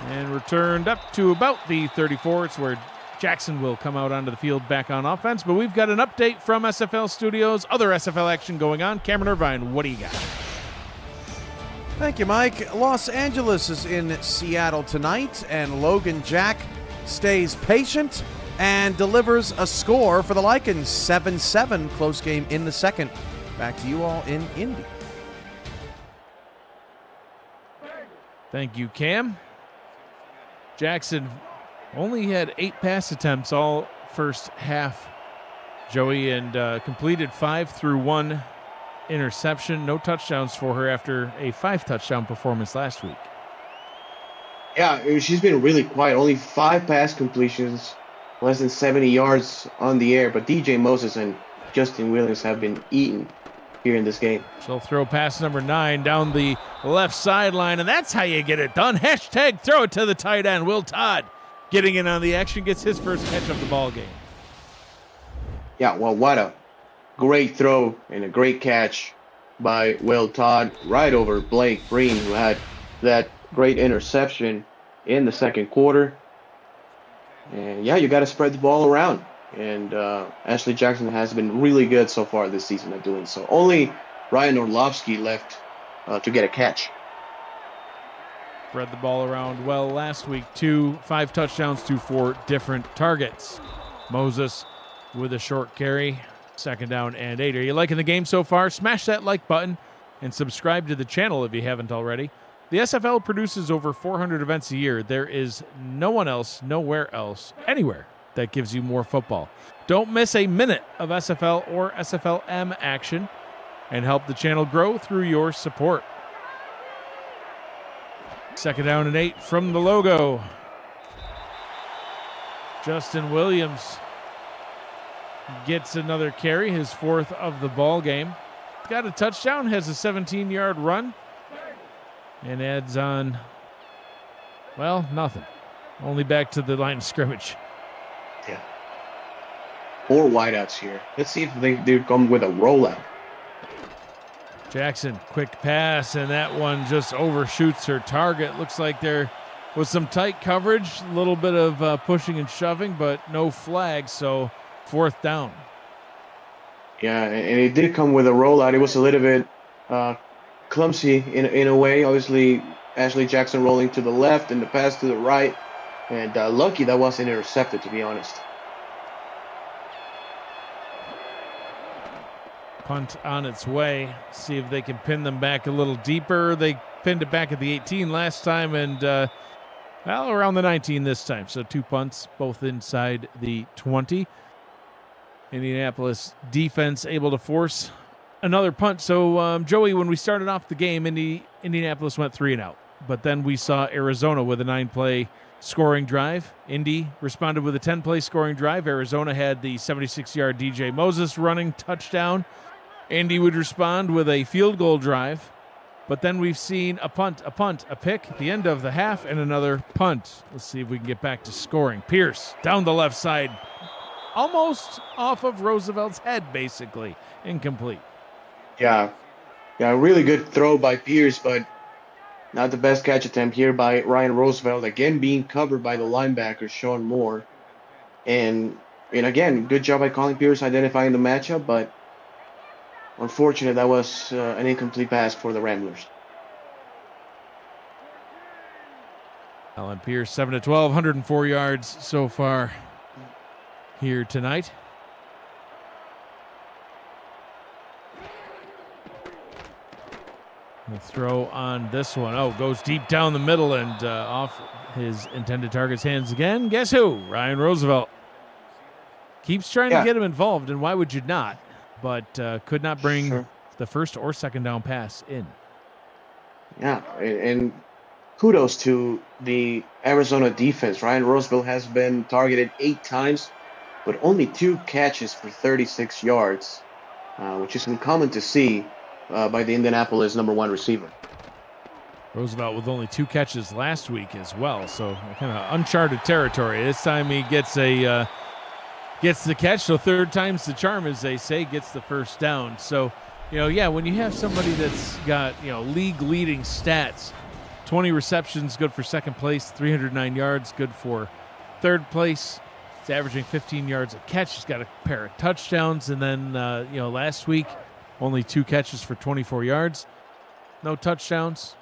and returned up to about the 34. It's where Jackson will come out onto the field back on offense, but we've got an update from SFL Studios. Other SFL action going on. Cameron Irvine, what do you got? Thank you, Mike. Los Angeles is in Seattle tonight, and Logan Jack stays patient and delivers a score for the Lycans. 7-7, close game in the second. Back to you all in Indy. Thank you, Cam. Jackson only had 8 pass attempts all first half, Joey, and completed 5 through 1 interception. No touchdowns for her after a 5-touchdown performance last week. Yeah, she's been really quiet. Only 5 pass completions, less than 70 yards on the air. But DJ Moses and Justin Williams have been eaten here in this game. She'll throw pass number 9 down the left sideline, and that's how you get it done. Hashtag throw it to the tight end. Will Todd getting in on the action, gets his first catch of the ball game. Yeah, well, what a great throw and a great catch by Will Todd right over Blake Green, who had that great interception in the second quarter. And yeah, you got to spread the ball around. And Ashley Jackson has been really good so far this season at doing so. Only Ryan Orlovsky left to get a catch. Spread the ball around well last week, 5 touchdowns to 4 different targets. Moses with a short carry, 2nd down and 8. Are you liking the game so far? Smash that like button and subscribe to the channel if you haven't already. The SFL produces over 400 events a year. There is no one else, nowhere else, anywhere that gives you more football. Don't miss a minute of SFL or SFLM action and help the channel grow through your support. 2nd down and 8 from the logo. Justin Williams gets another carry, his 4th of the ball game. Got a touchdown, has a 17-yard run, and adds on, well, nothing. Only back to the line of scrimmage. Yeah. 4 wideouts here. Let's see if they come with a rollout. Jackson, quick pass, and that one just overshoots her target. Looks like there was some tight coverage, a little bit of pushing and shoving, but no flag, so 4th down. Yeah, and it did come with a rollout. It was a little bit clumsy in a way. Obviously, Ashley Jackson rolling to the left and the pass to the right. And lucky that wasn't intercepted, to be honest. Punt on its way. See if they can pin them back a little deeper. They pinned it back at the 18 last time and, well, around the 19 this time. So 2 punts, both inside the 20. Indianapolis defense able to force another punt. So, Joey, when we started off the game, Indianapolis went 3 and out. But then we saw Arizona with a 9-play scoring drive. Indy responded with a 10-play scoring drive. Arizona had the 76-yard DJ Moses running touchdown. Indy would respond with a field goal drive. But then we've seen a punt, a pick at the end of the half, and another punt. Let's see if we can get back to scoring. Pierce down the left side, almost off of Roosevelt's head, basically. Incomplete. Yeah, really good throw by Pierce, but not the best catch attempt here by Ryan Roosevelt. Again, being covered by the linebacker, Sean Moore. And again, good job by Colin Pierce identifying the matchup, but unfortunate that was an incomplete pass for the Ramblers. Alan Pierce, 7-12, 104 yards so far here tonight. The throw on this one. Oh, goes deep down the middle and off his intended target's hands again. Guess who? Ryan Roosevelt. Keeps trying to get him involved, and why would you not? But could not bring the 1st or 2nd down pass in. Yeah, and kudos to the Arizona defense. Ryan Roosevelt has been targeted 8 times, but only 2 catches for 36 yards, which is uncommon to see by the Indianapolis #1 receiver. Roosevelt with only 2 catches last week as well, so kind of uncharted territory. This time he gets the catch, so 3rd time's the charm, as they say, gets the 1st down. So, when you have somebody that's got, league-leading stats, 20 receptions, good for 2nd place, 309 yards, good for 3rd place, He's averaging 15 yards a catch. He's got a pair of touchdowns. And then, last week, only 2 catches for 24 yards. No touchdowns.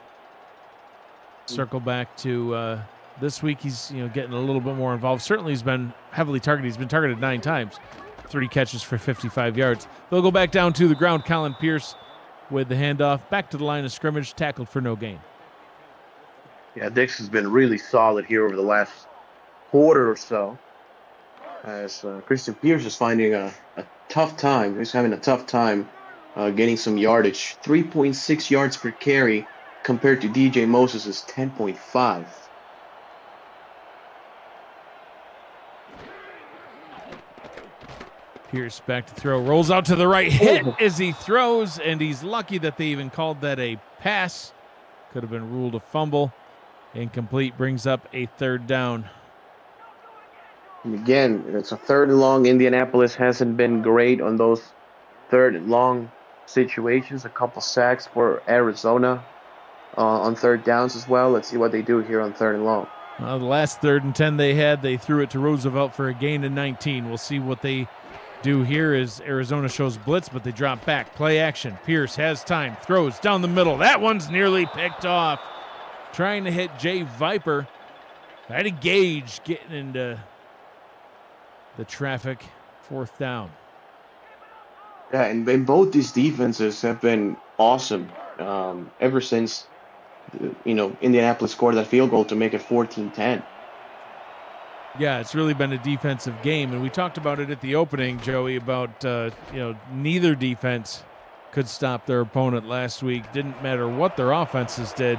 Circle back to this week. He's getting a little bit more involved. Certainly he's been heavily targeted. He's been targeted 9 times. 3 catches for 55 yards. They'll go back down to the ground. Colin Pierce with the handoff. Back to the line of scrimmage. Tackled for no gain. Yeah, Dix has been really solid here over the last quarter or so. As Christian Pierce is finding a tough time. He's having a tough time getting some yardage. 3.6 yards per carry compared to DJ Moses' 10.5. Pierce back to throw. Rolls out to the right. Hit as he throws, and he's lucky that they even called that a pass. Could have been ruled a fumble. Incomplete. Brings up a 3rd down. And again, it's a 3rd and long. Indianapolis hasn't been great on those 3rd and long situations. A couple sacks for Arizona on 3rd downs as well. Let's see what they do here on 3rd and long. The last 3rd and 10 they had, they threw it to Roosevelt for a gain of 19. We'll see what they do here as Arizona shows blitz, but they drop back. Play action. Pierce has time. Throws down the middle. That one's nearly picked off. Trying to hit Jay Viper. Had a Gage getting into the traffic. 4th down. Yeah, and both these defenses have been awesome ever since Indianapolis scored that field goal to make it 14-10. Yeah, it's really been a defensive game, and we talked about it at the opening, Joey, about neither defense could stop their opponent last week. Didn't matter what their offenses did.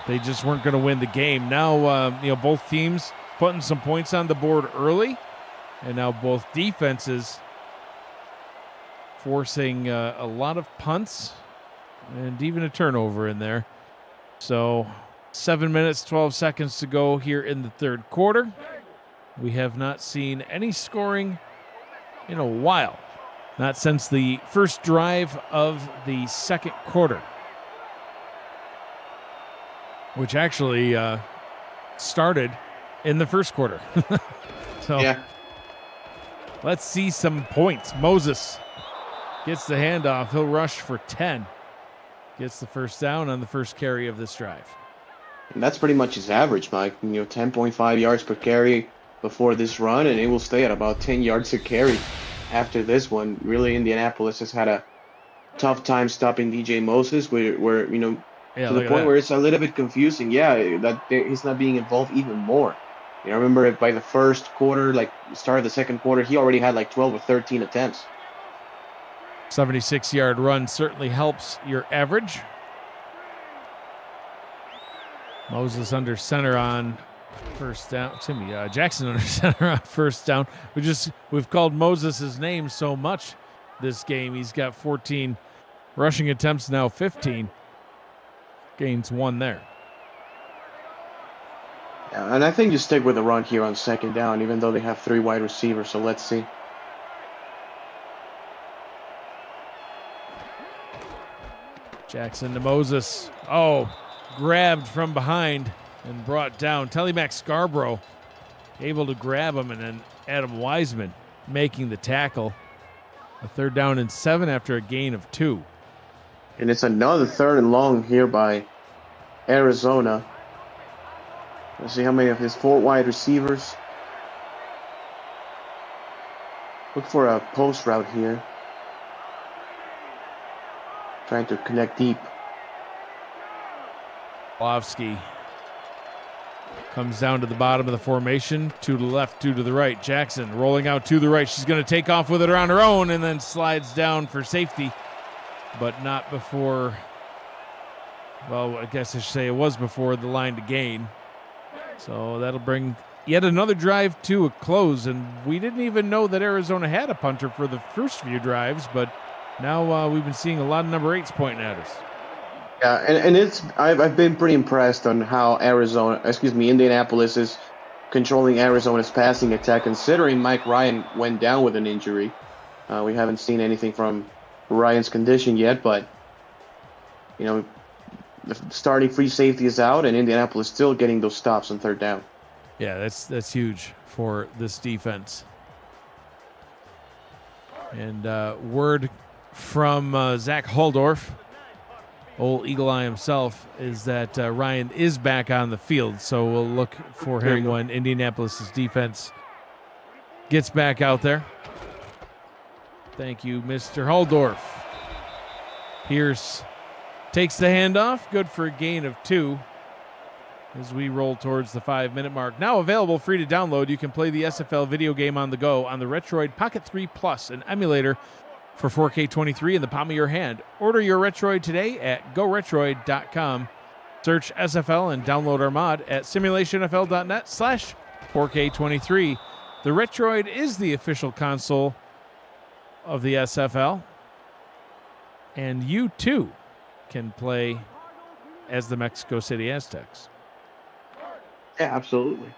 They just weren't going to win the game. Now, both teams putting some points on the board early, and now both defenses forcing a lot of punts and even a turnover in there. So 7 minutes, 12 seconds to go here in the 3rd quarter. We have not seen any scoring in a while. Not since the first drive of the 2nd quarter, which actually started in the 1st quarter. So yeah. Let's see some points. Moses gets the handoff. He'll rush for 10. Gets the 1st down on the 1st carry of this drive. And that's pretty much his average, Mike. 10.5 yards per carry before this run, and it will stay at about 10 yards a carry after this one. Really, Indianapolis has had a tough time stopping DJ Moses, where to the point where it's a little bit confusing. Yeah, that he's not being involved even more. I remember by the 1st quarter, start of the 2nd quarter, he already had 12 or 13 attempts. 76-yard run certainly helps your average. Moses under center on 1st down. Jackson under center on 1st down. We've called Moses his name so much this game. He's got 14 rushing attempts, now 15. Gains 1 there. Yeah, and I think you stick with the run here on 2nd down, even though they have 3 wide receivers. So let's see. Jackson to Moses. Grabbed from behind and brought down. Telemac Scarborough able to grab him, and then Adam Wiseman making the tackle. A 3rd down and 7 after a gain of 2. And it's another 3rd and long here by Arizona. Let's see how many of his 4 wide receivers. Look for a post route here. Trying to connect deep. Pawlowski comes down to the bottom of the formation. 2 to the left, 2 to the right. Jackson rolling out to the right. She's going to take off with it on her own and then slides down for safety, but not before, I guess I should say it was before the line to gain. So that'll bring yet another drive to a close, and we didn't even know that Arizona had a punter for the first few drives, but now we've been seeing a lot of number 8s pointing at us. Yeah, and I've been pretty impressed on how Indianapolis is controlling Arizona's passing attack, considering Mike Ryan went down with an injury. We haven't seen anything from Ryan's condition yet, but the starting free safety is out, and Indianapolis still getting those stops on 3rd down. Yeah, that's huge for this defense. And word from Zach Huldorf, old Eagle Eye himself, is that Ryan is back on the field. So we'll look for him when Indianapolis' defense gets back out there. Thank you, Mr. Huldorf. Pierce takes the handoff. Good for a gain of 2 as we roll towards the 5-minute mark. Now available free to download, you can play the SFL video game on the go on the Retroid Pocket 3 Plus, an emulator for 4K23 in the palm of your hand. Order your Retroid today at goretroid.com. Search SFL and download our mod at simulationfl.net/4K23. The Retroid is the official console of the SFL, and you too can play as the Mexico City Aztecs. Yeah, absolutely.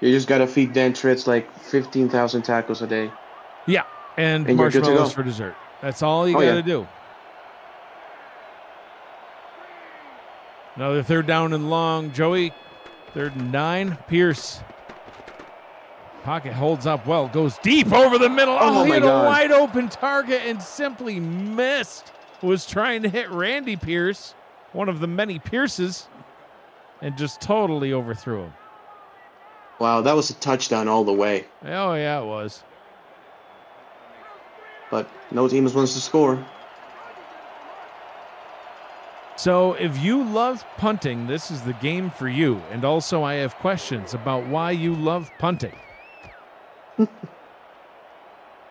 You just got to feed Dan Tritz like 15,000 tacos a day. Yeah, and you're good to marshmallows go. for dessert. That's all you got to do. Another 3rd down and long. Joey, 3rd and 9. Pierce. Pocket holds up well. Goes deep over the middle. Oh, he had a wide open target and simply missed. Was trying to hit Randy Pierce, one of the many Pierces, and just totally overthrew him. Wow, that was a touchdown all the way. Oh, yeah, it was. But no team wants to score. So if you love punting, this is the game for you. And also I have questions about why you love punting.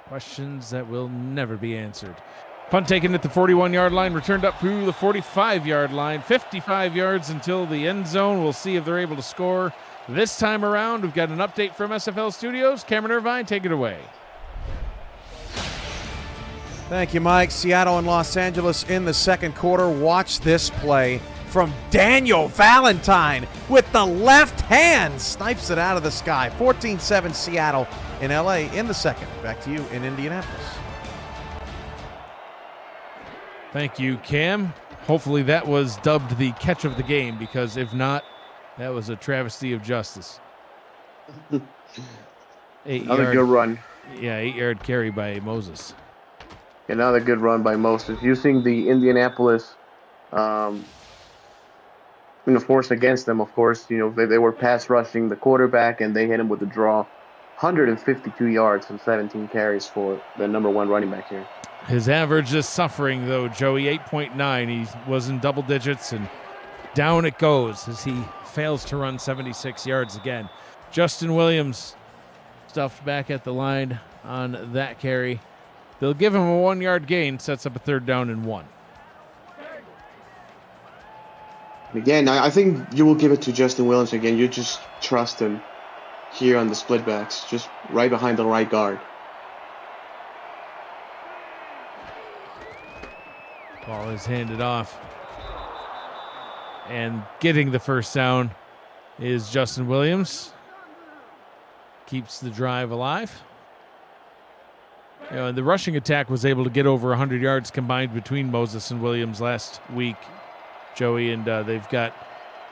Questions that will never be answered. Punt taken at the 41-yard line, returned up through the 45-yard line, 55 yards until the end zone. We'll see if they're able to score this time around. We've got an update from SFL Studios. Cameron Irvine, take it away. Thank you, Mike. Seattle and Los Angeles in the second quarter. Watch this play from Daniel Valentine with the left hand. Snipes it out of the sky. 14-7 Seattle in LA in the second. Back to you in Indianapolis. Thank you, Cam. Hopefully that was dubbed the catch of the game, because if not, that was a travesty of justice. Another good run. Yeah, 8-yard carry by Moses. Another good run by Moses. Using the Indianapolis force against them, of course. They were pass rushing the quarterback, and they hit him with a draw. 152 yards and 17 carries for the number 1 running back here. His average is suffering, though, Joey. 8.9. He was in double digits, and down it goes as he fails to run 76 yards again. Justin Williams stuffed back at the line on that carry. They'll give him a 1-yard gain, sets up a 3rd down and 1. Again, I think you will give it to Justin Williams again. You just trust him here on the split backs, just right behind the right guard. Ball is handed off. And getting the first down is Justin Williams. Keeps the drive alive. And the rushing attack was able to get over 100 yards combined between Moses and Williams last week, Joey, and they've got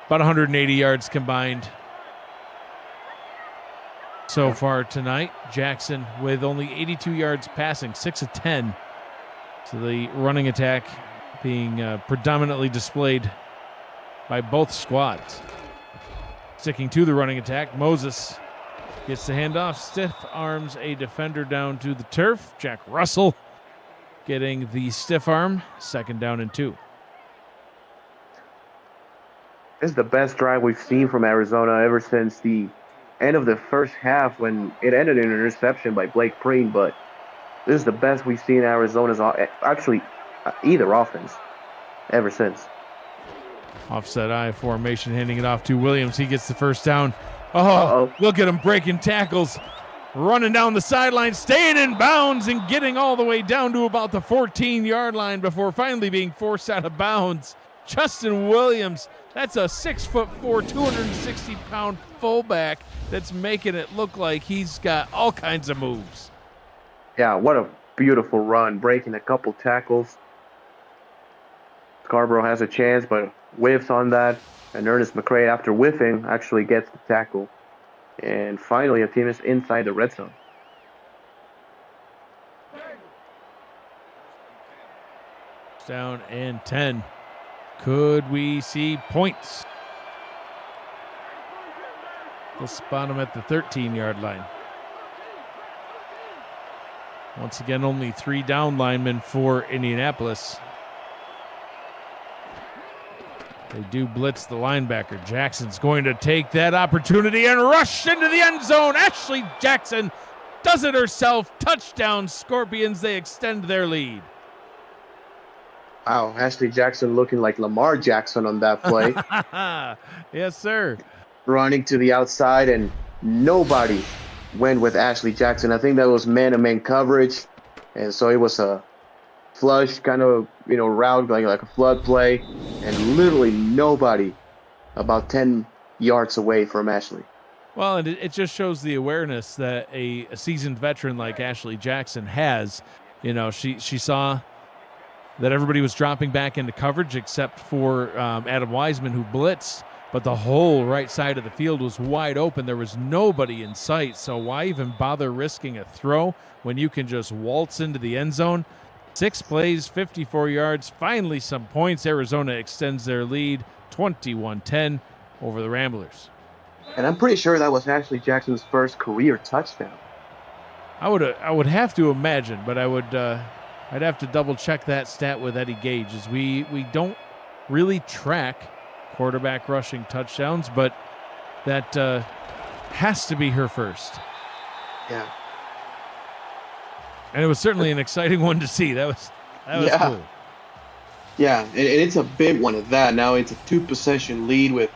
about 180 yards combined so far tonight. Jackson with only 82 yards passing, 6 of 10. So the running attack being predominantly displayed by both squads. Sticking to the running attack, Moses gets the handoff, stiff arms a defender down to the turf. Jack Russell getting the stiff arm, 2nd down and 2. This is the best drive we've seen from Arizona ever since the end of the first half, when it ended in an interception by Blake Preen. But this is the best we've seen Arizona's, actually either offense, ever since. Offset I formation, handing it off to Williams. He gets the first down. Oh, look at him breaking tackles, running down the sideline, staying in bounds and getting all the way down to about the 14-yard line before finally being forced out of bounds. Justin Williams, that's a 6'4", 260-pound fullback that's making it look like he's got all kinds of moves. Yeah, what a beautiful run, breaking a couple tackles. Scarborough has a chance, but whiffs on that. And Ernest McRae, after whiffing, actually gets the tackle. And finally, a team is inside the red zone. Down and 10. Could we see points? They'll spot him at the 13-yard line. Once again, only 3 down linemen for Indianapolis. They do blitz the linebacker. Jackson's going to take that opportunity and rush into the end zone. Ashley Jackson does it herself. Touchdown, Scorpions. They extend their lead. Wow, Ashley Jackson looking like Lamar Jackson on that play. Yes, sir. Running to the outside, and nobody went with Ashley Jackson. I think that was man-to-man coverage, and so it was a flush kind of route, like a flood play, and literally nobody about 10 yards away from Ashley. Well, and it just shows the awareness that a seasoned veteran like Ashley Jackson has. She saw that everybody was dropping back into coverage except for Adam Wiseman, who blitzed, but the whole right side of the field was wide open. There was nobody in sight, so why even bother risking a throw when you can just waltz into the end zone? 6 plays, 54 yards, finally some points. Arizona extends their lead 21-10 over the Ramblers. And I'm pretty sure that was Ashley Jackson's first career touchdown. I would have to imagine, but I'd have to double check that stat with Eddie Gage, as we don't really track quarterback rushing touchdowns, but that has to be her first. Yeah. And it was certainly an exciting one to see. That was cool. Yeah, and it's a big one at that. Now it's a 2-possession lead with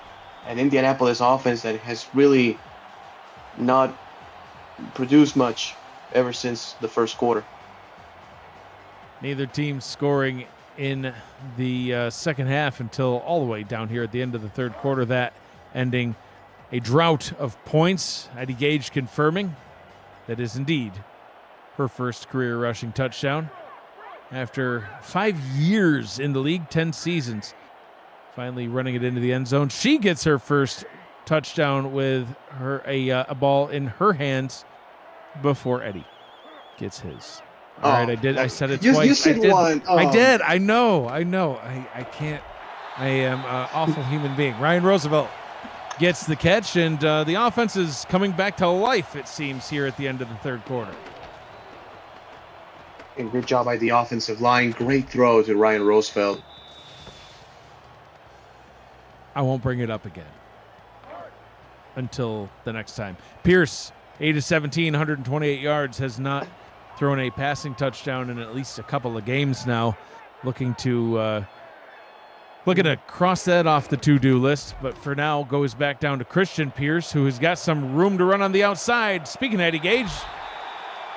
an Indianapolis offense that has really not produced much ever since the first quarter. Neither team scoring in the second half until all the way down here at the end of the third quarter, that ending a drought of points. Eddie Gage confirming that is indeed her first career rushing touchdown. After 5 years in the league, 10 seasons, finally running it into the end zone. She gets her first touchdown with a ball in her hands before Eddie gets his. All right, I did. I said it twice. You said one. Oh. I did. I know. I can't. I am an awful human being. Ryan Roosevelt gets the catch, and the offense is coming back to life, it seems, here at the end of the third quarter. And good job by the offensive line. Great throw to Ryan Roosevelt. I won't bring it up again until the next time. Pierce, 8-17, 128 yards, has not thrown a passing touchdown in at least a couple of games now. Looking to cross that off the to-do list, but for now goes back down to Christian Pierce, who has got some room to run on the outside. Speaking of Eddie Gage,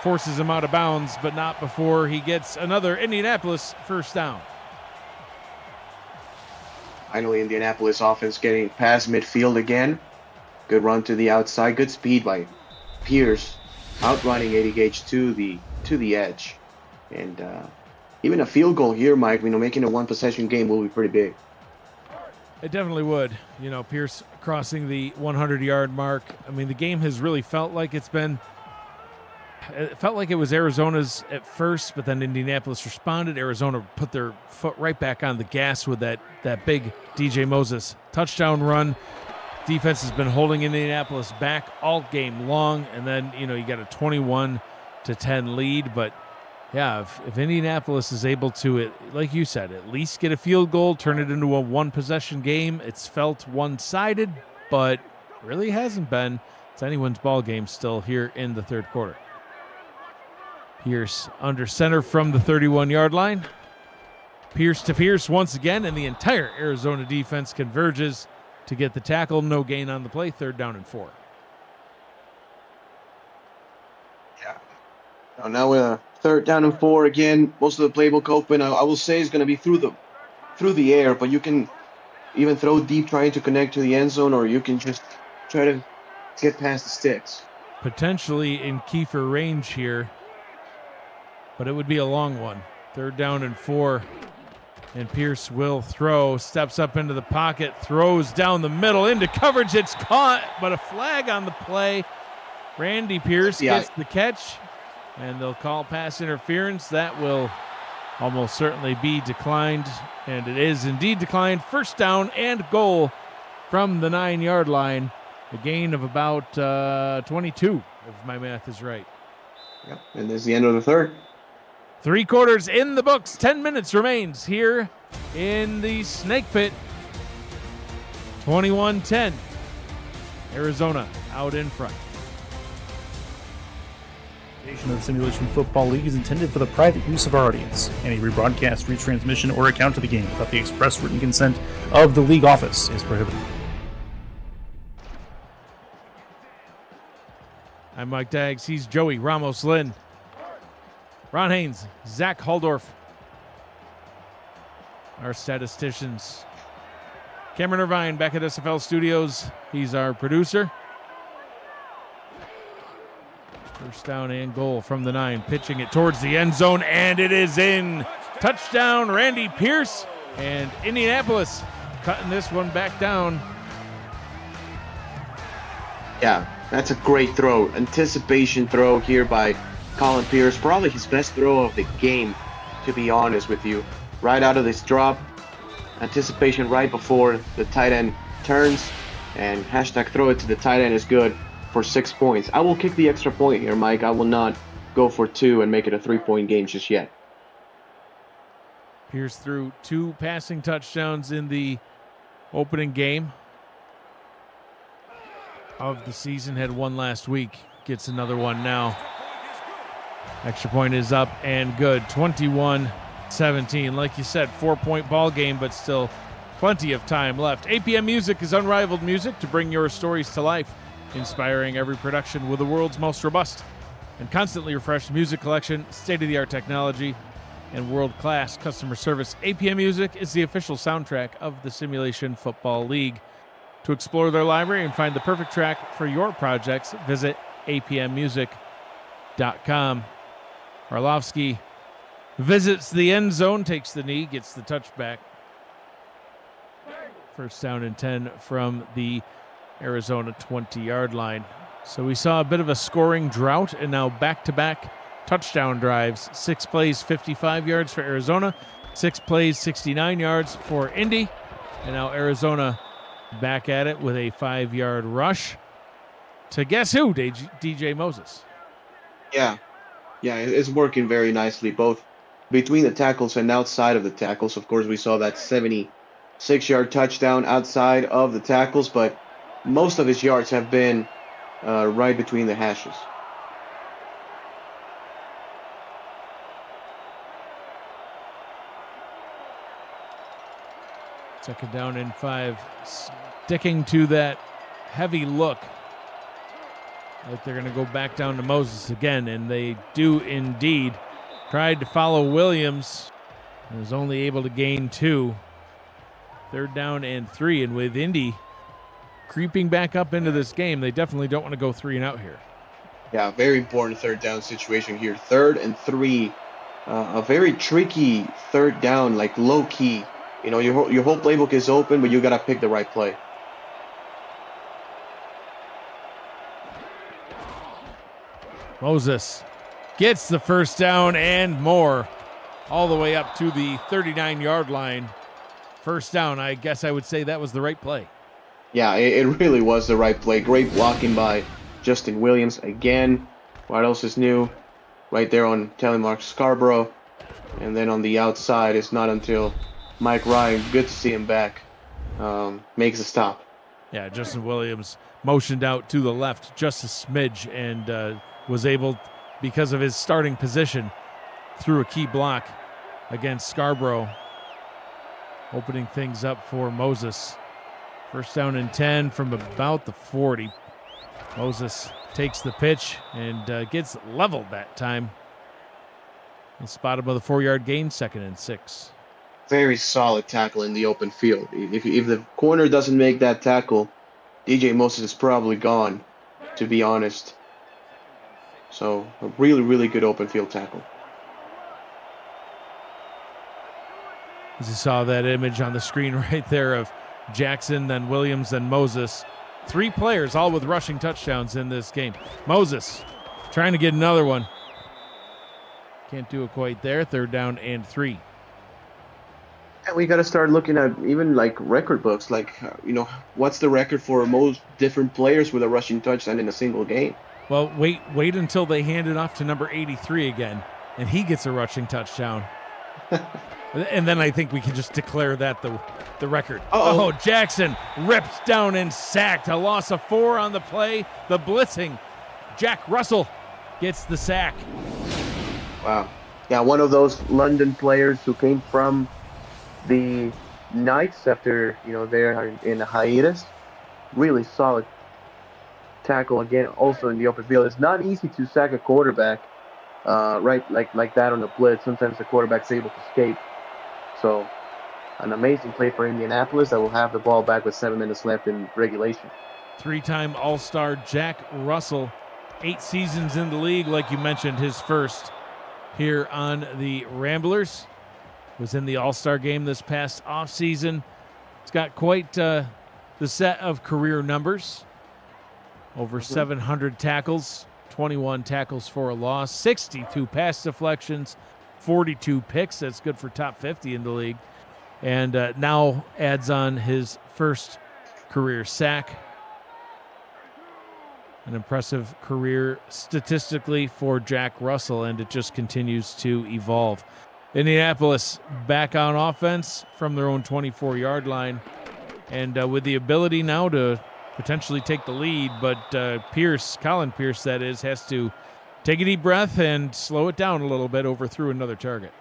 forces him out of bounds, but not before he gets another Indianapolis first down. Finally, Indianapolis offense getting past midfield again. Good run to the outside. Good speed by Pierce, outrunning Eddie Gage to the edge. And even a field goal here, Mike, making a one-possession game will be pretty big. It definitely would. Pierce crossing the 100-yard mark. I mean, the game has really felt like it felt like it was Arizona's at first, but then Indianapolis responded. Arizona put their foot right back on the gas with that big DJ Moses touchdown run. Defense has been holding Indianapolis back all game long, and then you got a 21-10 lead. But yeah, if Indianapolis is able to, like you said, at least get a field goal, turn it into a one-possession game, it's felt one-sided, but really hasn't been. It's anyone's ball game still here in the third quarter. Pierce under center from the 31-yard line. Pierce to Pierce once again, and the entire Arizona defense converges to get the tackle. No gain on the play. 3rd down and 4. Yeah. Now we're 3rd down and 4 again. Most of the playbook open. I will say it's going to be through the air, but you can even throw deep trying to connect to the end zone, or you can just try to get past the sticks. Potentially in Kiefer range here, but it would be a long one. 3rd down and 4. And Pierce will throw, steps up into the pocket, throws down the middle into coverage. It's caught, but a flag on the play. Randy Pierce gets the catch, and they'll call pass interference. That will almost certainly be declined, and it is indeed declined. First down and goal from the 9-yard line. A gain of about 22, if my math is right. Yep, and there's the end of the third. 3 quarters in the books. 10 minutes remains here in the Snake Pit. 21-10. Arizona out in front. The Simulation Football League is intended for the private use of our audience. Any rebroadcast, retransmission, or account of the game without the express written consent of the league office is prohibited. I'm Mike Daggs. He's Joey Ramos-Lynn. Ron Haynes, Zach Haldorf, our statisticians. Cameron Irvine back at SFL Studios. He's our producer. First down and goal from the 9. Pitching it towards the end zone, and it is in. Touchdown, Randy Pierce. And Indianapolis cutting this one back down. Yeah, that's a great throw. Anticipation throw here by Colin Pierce, probably his best throw of the game, to be honest with you. Right out of this drop, anticipation right before the tight end turns, and hashtag throw it to the tight end is good for 6 points. I will kick the extra point here, Mike. I will not go for 2 and make it a 3-point game just yet. Pierce threw 2 passing touchdowns in the opening game of the season, had 1 last week, gets another one now. Extra point is up and good. 21-17. Like you said, 4-point ball game, but still plenty of time left. APM Music is unrivaled music to bring your stories to life, inspiring every production with the world's most robust and constantly refreshed music collection, state-of-the-art technology, and world-class customer service. APM Music is the official soundtrack of the Simulation Football League. To explore their library and find the perfect track for your projects, visit apmmusic.com. Arlovsky visits the end zone, takes the knee, gets the touchback. First down and 10 from the Arizona 20-yard line. So we saw a bit of a scoring drought, and now back-to-back touchdown drives. 6 plays, 55 yards for Arizona. 6 plays, 69 yards for Indy. And now Arizona back at it with a 5-yard rush to guess who? DJ Moses. Yeah, it's working very nicely, both between the tackles and outside of the tackles. Of course, we saw that 76-yard touchdown outside of the tackles, but most of his yards have been right between the hashes. Second down and 5. Sticking to that heavy look. Like they're going to go back down to Moses again, and they do indeed. Tried to follow Williams. And was only able to gain 2. Third down and 3. And with Indy creeping back up into this game, they definitely don't want to go 3 and out here. Yeah, very important third down situation here. 3rd and 3. A very tricky third down, like low key. You know, your whole playbook is open, but you got to pick the right play. Moses gets the first down and more, all the way up to the 39-yard line. First down, I guess I would say that was the right play. Yeah, it really was the right play. Great blocking by Justin Williams again. What else is new? Right there on Telemark Scarborough. And then on the outside, it's not until Mike Ryan, good to see him back, makes a stop. Yeah, Justin Williams motioned out to the left just a smidge and was able, because of his starting position, through a key block against Scarborough, opening things up for Moses. First down and 10 from about the 40. Moses takes the pitch and gets leveled that time. And spot above the 4-yard gain, 2nd and 6. Very solid tackle in the open field. If the corner doesn't make that tackle, DJ Moses is probably gone, to be honest. So a really, really good open field tackle. As you saw that image on the screen right there of Jackson, then Williams, then Moses. 3 players, all with rushing touchdowns in this game. Moses trying to get another one. Can't do it quite there. 3rd down and 3. And we got to start looking at even like record books, like, what's the record for most different players with a rushing touchdown in a single game? Well, wait until they hand it off to number 83 again, and he gets a rushing touchdown. And then I think we can just declare that the record. Uh-oh. Oh, Jackson ripped down and sacked. A loss of 4 on the play. The blitzing. Jack Russell gets the sack. Wow. Yeah, one of those London players who came from the Knights after, they're in a hiatus. Really solid tackle again, also in the open field. It's not easy to sack a quarterback, right, like that on the blitz. Sometimes the quarterback's able to escape. So, an amazing play for Indianapolis that will have the ball back with 7 minutes left in regulation. 3-time All-Star Jack Russell, 8 seasons in the league, like you mentioned, his first here on the Ramblers. Was in the All-Star game this past offseason. He's got quite the set of career numbers. Over 700 tackles, 21 tackles for a loss, 62 pass deflections, 42 picks. That's good for top 50 in the league. And now adds on his first career sack. An impressive career statistically for Jack Russell, and it just continues to evolve. Indianapolis back on offense from their own 24-yard line, and with the ability now to potentially take the lead, but Colin Pierce, that is, has to take a deep breath and slow it down a little bit, overthrew another target.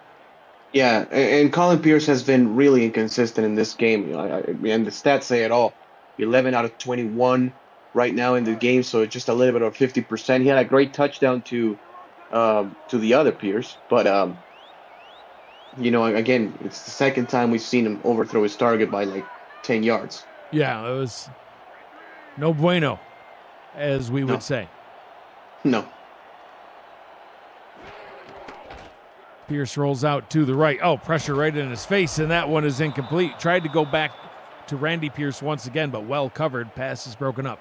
Yeah, and Colin Pierce has been really inconsistent in this game. And the stats say it all. 11 out of 21 right now in the game, so just a little bit of 50%. He had a great touchdown to the other Pierce, but again, it's the second time we've seen him overthrow his target by like 10 yards. Yeah, it was no bueno, as we would say. No. Pierce rolls out to the right. Oh, pressure right in his face, and that one is incomplete. Tried to go back to Randy Pierce once again, but well covered. Pass is broken up.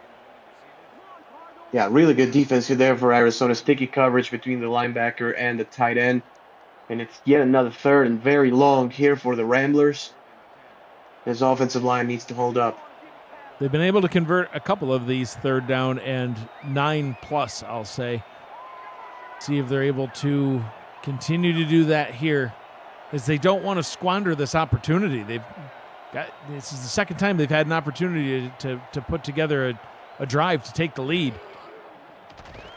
Yeah, really good defense there for Arizona. Sticky coverage between the linebacker and the tight end. And it's yet another 3rd and very long here for the Ramblers. His offensive line needs to hold up. They've been able to convert a couple of these 3rd down and 9+, I'll say. See if they're able to continue to do that here, as they don't want to squander this opportunity. This is the second time they've had an opportunity to put together a drive to take the lead.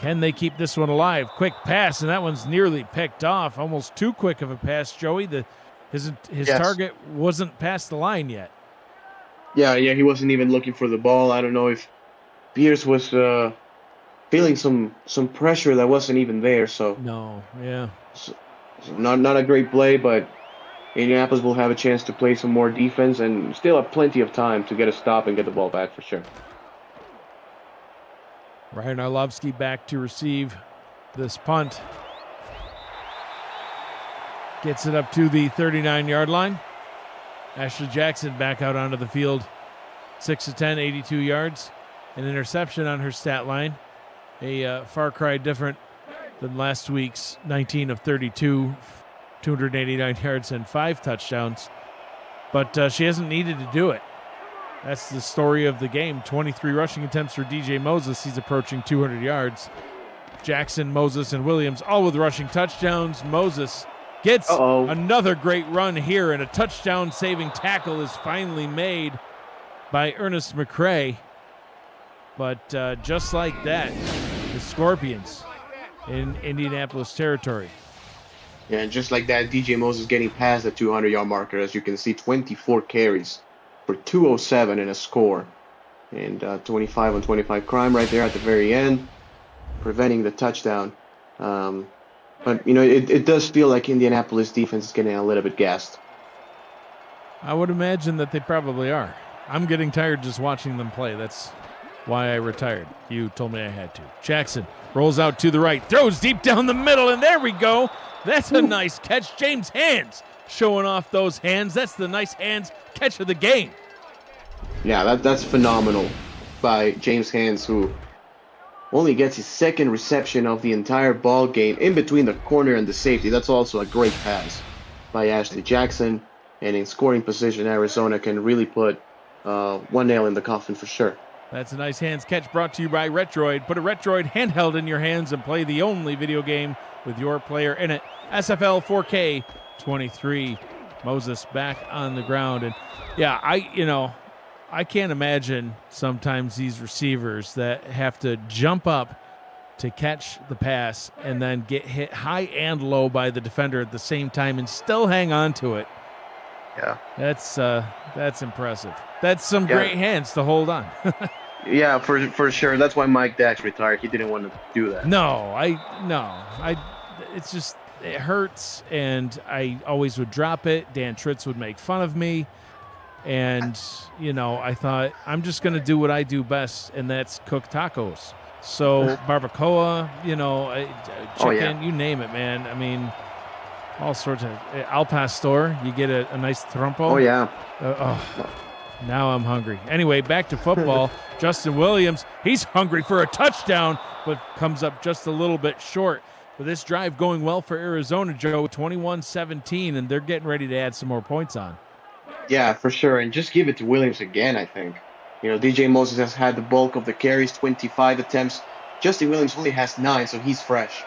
Can they keep this one alive? Quick pass, and that one's nearly picked off. Almost too quick of a pass, Joey. His Yes. target wasn't past the line yet. Yeah, he wasn't even looking for the ball. I don't know if Pierce was feeling some pressure that wasn't even there. So No, yeah. So not a great play, but Indianapolis will have a chance to play some more defense and still have plenty of time to get a stop and get the ball back for sure. Ryan Arlovsky back to receive this punt. Gets it up to the 39-yard line. Ashley Jackson back out onto the field. 6 of 10, 82 yards. An interception on her stat line. A far cry different than last week's 19 of 32, 289 yards and 5 touchdowns. But she hasn't needed to do it. That's the story of the game. 23 rushing attempts for DJ Moses. He's approaching 200 yards. Jackson, Moses, and Williams all with rushing touchdowns. Moses gets another great run here, and a touchdown-saving tackle is finally made by Ernest McCray. But just like that, the Scorpions in Indianapolis territory. Yeah, and just like that, DJ Moses getting past the 200-yard marker. As you can see, 24 carries for 207 and a score. And 25 on 25 crime right there at the very end, preventing the touchdown. But, it does feel like Indianapolis defense is getting a little bit gassed. I would imagine that they probably are. I'm getting tired just watching them play. That's why I retired. You told me I had to. Jackson rolls out to the right, throws deep down the middle, and there we go. That's a nice catch. James Hands showing off those hands. That's the nice hands catch of the game. Yeah, that's phenomenal by James Hands, who only gets his second reception of the entire ball game in between the corner and the safety. That's also a great pass by Ashley Jackson. And in scoring position, Arizona can really put one nail in the coffin for sure. That's a nice hands catch brought to you by Retroid. Put a Retroid handheld in your hands and play the only video game with your player in it. SFL 4K 23. Moses back on the ground. And yeah, I can't imagine sometimes these receivers that have to jump up to catch the pass and then get hit high and low by the defender at the same time and still hang on to it. Yeah. That's impressive. That's some great hands to hold on. Yeah, for sure. That's why Mike Dax retired. He didn't want to do that. It's just, it hurts, and I always would drop it. Dan Tritz would make fun of me. And, I thought, I'm just going to do what I do best, and that's cook tacos. So barbacoa, chicken, you name it, man. I mean, all sorts of al pastor. You get a nice trompo. Oh, yeah. Now I'm hungry. Anyway, back to football. Justin Williams, he's hungry for a touchdown, but comes up just a little bit short. But this drive going well for Arizona, Joe, 21-17, and they're getting ready to add some more points on. Yeah, for sure. And just give it to Williams again, I think. DJ Moses has had the bulk of the carries, 25 attempts. Justin Williams only has 9, so he's fresh.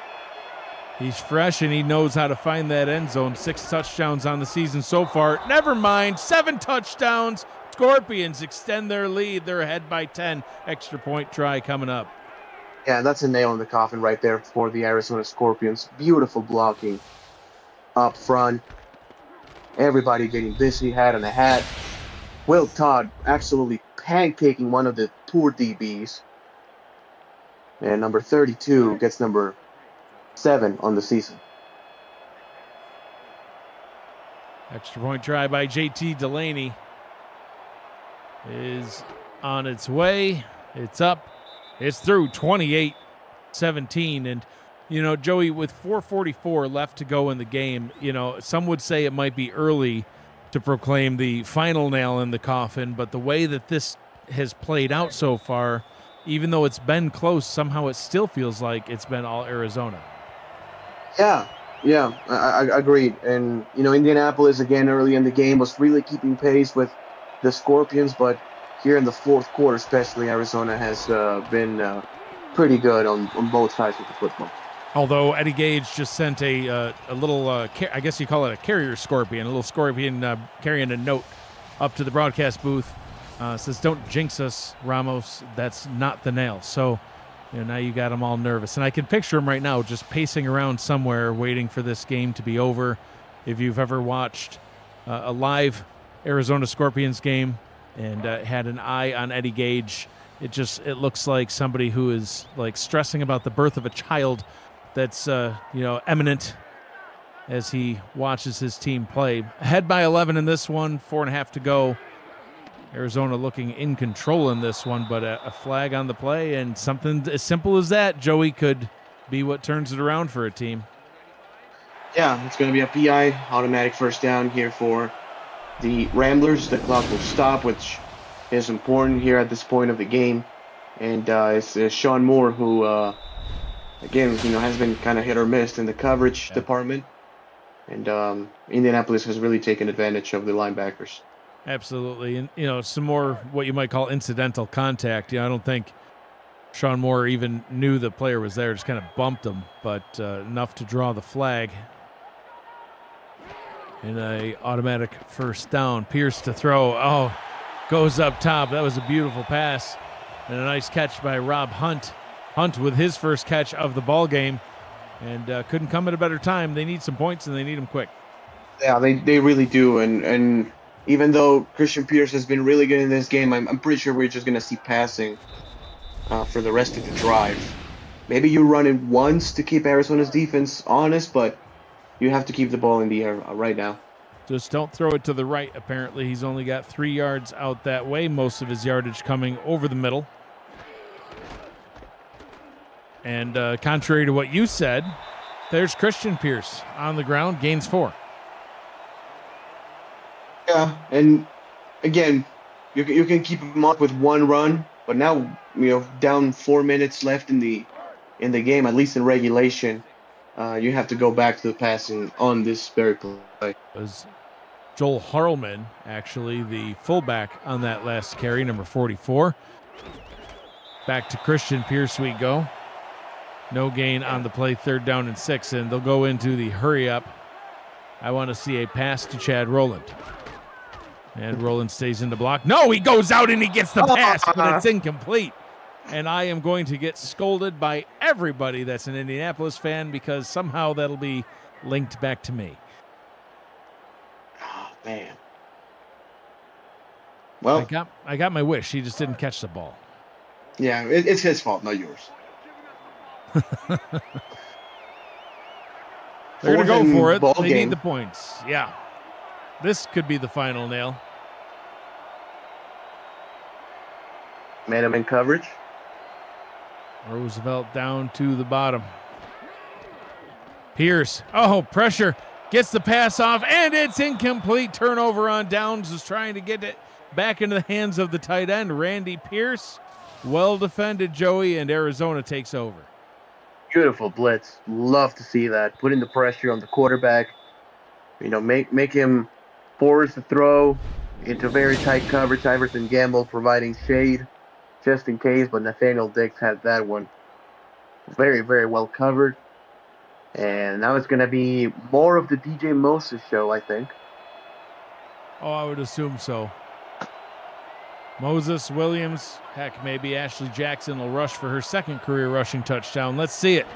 He's fresh, and he knows how to find that end zone. 6 touchdowns on the season so far. Never mind, 7 touchdowns. Scorpions extend their lead. They're ahead by 10. Extra point try coming up. Yeah, that's a nail in the coffin right there for the Arizona Scorpions. Beautiful blocking up front. Everybody getting busy, hat on a hat. Will Todd absolutely pancaking one of the poor DBs. And number 32 gets number 7 on the season. Extra point try by JT Delaney is on its way. It's up. It's through 28-17. And, Joey, with 4:44 left to go in the game, some would say it might be early to proclaim the final nail in the coffin, but the way that this has played out so far, even though it's been close, somehow it still feels like it's been all Arizona. Yeah, I agreed. And, Indianapolis, again, early in the game was really keeping pace with the Scorpions, but here in the fourth quarter, especially, Arizona has been pretty good on both sides of the football. Although Eddie Gage just sent a little, I guess you call it a carrier scorpion, a little scorpion carrying a note up to the broadcast booth. Says, "Don't jinx us, Ramos. That's not the nail." So, now you got them all nervous. And I can picture them right now just pacing around somewhere waiting for this game to be over. If you've ever watched a live Arizona Scorpions game and had an eye on Eddie Gage, it looks like somebody who is like stressing about the birth of a child that's imminent as he watches his team play. Ahead by 11 in this one, 4.5 to go. Arizona looking in control in this one, but a flag on the play, and something as simple as that, Joey, could be what turns it around for a team. Yeah, it's going to be a PI, automatic first down here for the Ramblers. The clock will stop, which is important here at this point of the game. And it's Sean Moore who, again, has been kind of hit or miss in the coverage department. And Indianapolis has really taken advantage of the linebackers. Absolutely. And, some more what you might call incidental contact. I don't think Sean Moore even knew the player was there, just kind of bumped him, but enough to draw the flag. And a automatic first down. Pierce to throw. Oh, goes up top. That was a beautiful pass. And a nice catch by Rob Hunt. Hunt with his first catch of the ball game. And couldn't come at a better time. They need some points, and they need them quick. Yeah, they really do. And even though Christian Pierce has been really good in this game, I'm pretty sure we're just going to see passing for the rest of the drive. Maybe you run it once to keep Arizona's defense honest, but you have to keep the ball in the air right now. Just don't throw it to the right, apparently. He's only got 3 yards out that way, most of his yardage coming over the middle. And contrary to what you said, there's Christian Pierce on the ground, gains 4. Yeah, and again, you can keep them up with one run, but now down 4 minutes left in the game, at least in regulation, you have to go back to the passing on this very play. Was Joel Harlman, actually, the fullback on that last carry, number 44. Back to Christian Pierce we go. No gain on the play, 3rd down and 6, and they'll go into the hurry up. I want to see a pass to Chad Rowland. And Rowland stays in the block. No, he goes out and he gets the pass, but it's incomplete. And I am going to get scolded by everybody that's an Indianapolis fan because somehow that'll be linked back to me. Oh, man. Well, I got my wish. He just didn't catch the ball. Yeah, it's his fault, not yours. They're going to go for it. They Game. need the points. Yeah. This could be the final nail. Man him in coverage. Roosevelt down to the bottom. Pierce. Oh, pressure. Gets the pass off, and it's incomplete. Turnover on downs. Is trying to get it back into the hands of the tight end, Randy Pierce. Well defended, Joey, and Arizona takes over. Beautiful blitz. Love to see that. Putting the pressure on the quarterback. Make him force the throw into very tight coverage. Iverson Gamble providing shade just in case, but Nathaniel Dix had that one very, very well covered. And now it's going to be more of the DJ Moses show, I think. Oh, I would assume so. Moses, Williams, heck, maybe Ashley Jackson will rush for her 2nd career rushing touchdown. Let's see it.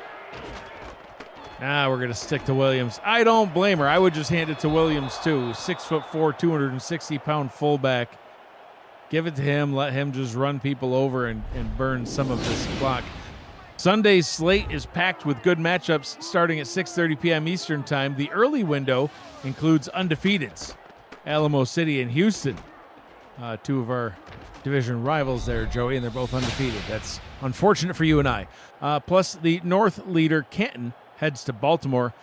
We're going to stick to Williams. I don't blame her. I would just hand it to Williams, too. 6'4", 260-pound fullback. Give it to him. Let him just run people over and burn some of this clock. Sunday's slate is packed with good matchups starting at 6:30 p.m. Eastern Time. The early window includes undefeateds, Alamo City and Houston. 2 of our division rivals there, Joey, and they're both undefeated. That's unfortunate for you and I. Plus, the North leader, Canton, heads to Baltimore.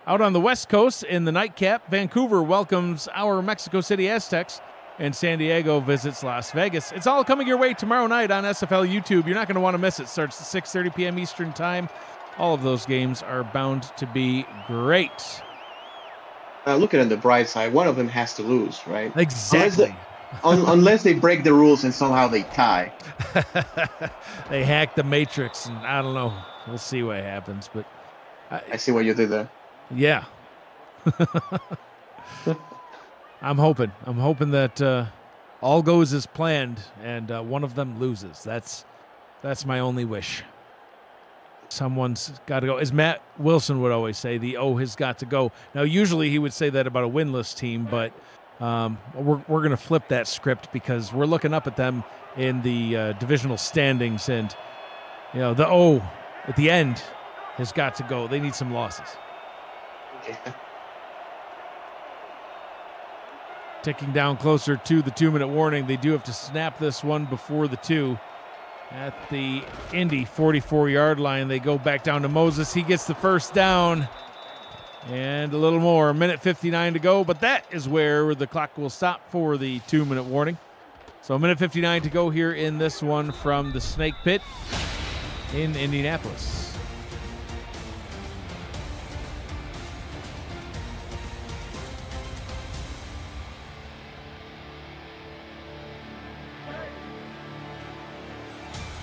Out on the West Coast in the nightcap, Vancouver welcomes our Mexico City Aztecs, and San Diego visits Las Vegas. It's all coming your way tomorrow night on SFL YouTube. You're not going to want to miss it. Starts at 6:30 p.m. Eastern Time. All of those games are bound to be great. Looking at the bright side, one of them has to lose, right? Exactly. Unless they break the rules and somehow they tie. They hack the Matrix, and I don't know. We'll see what happens. But I see what you did there. Yeah. I'm hoping that all goes as planned, and one of them loses. That's my only wish. Someone's got to go. As Matt Wilson would always say, the O has got to go. Now, usually he would say that about a winless team, but we're going to flip that script because we're looking up at them in the divisional standings, and the O at the end has got to go. They need some losses. Okay. Ticking down closer to the 2-minute warning. They do have to snap this one before the 2. At the Indy 44-yard line, they go back down to Moses. He gets the first down. And a little more. 1:59 to go, but that is where the clock will stop for the 2-minute warning. So 1:59 to go here in this one from the Snake Pit in Indianapolis.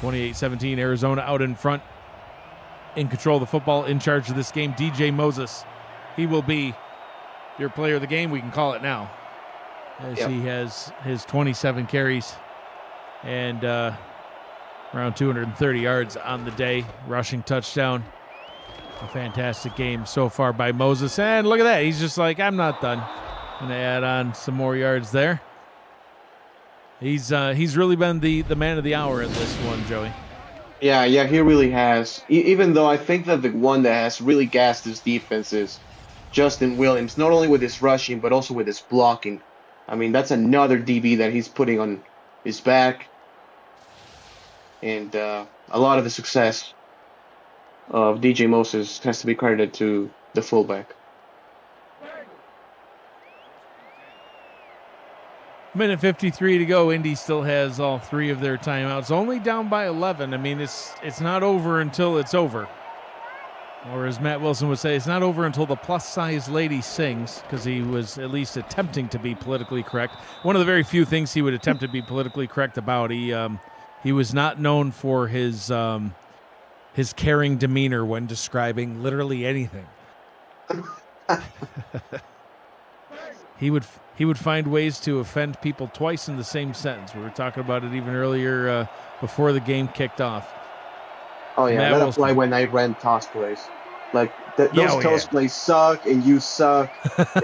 (28-17) Arizona out in front, in control of the football, in charge of this game. DJ Moses, he will be your player of the game. We can call it now, as he has his 27 carries and around 230 yards on the day, rushing touchdown. A fantastic game so far by Moses, and look at that. He's just like, I'm not done. Gonna add on some more yards there. He's really been the man of the hour in this one, Joey. Yeah, he really has. Even though I think that the one that has really gassed his defense is Justin Williams, not only with his rushing, but also with his blocking. I mean, that's another DB that he's putting on his back. And a lot of the success of DJ Moses has to be credited to the fullback. Minute 53 to go. Indy still has all 3 of their timeouts. Only down by 11. I mean, it's not over until it's over. Or as Matt Wilson would say, it's not over until the plus-size lady sings, because he was at least attempting to be politically correct. One of the very few things he would attempt to be politically correct about. He was not known for his caring demeanor when describing literally anything. He would find ways to offend people twice in the same sentence. We were talking about it even earlier before the game kicked off. Oh yeah, Matt let Wilson. apply when I ran toss plays. Like those toss plays suck, and you suck,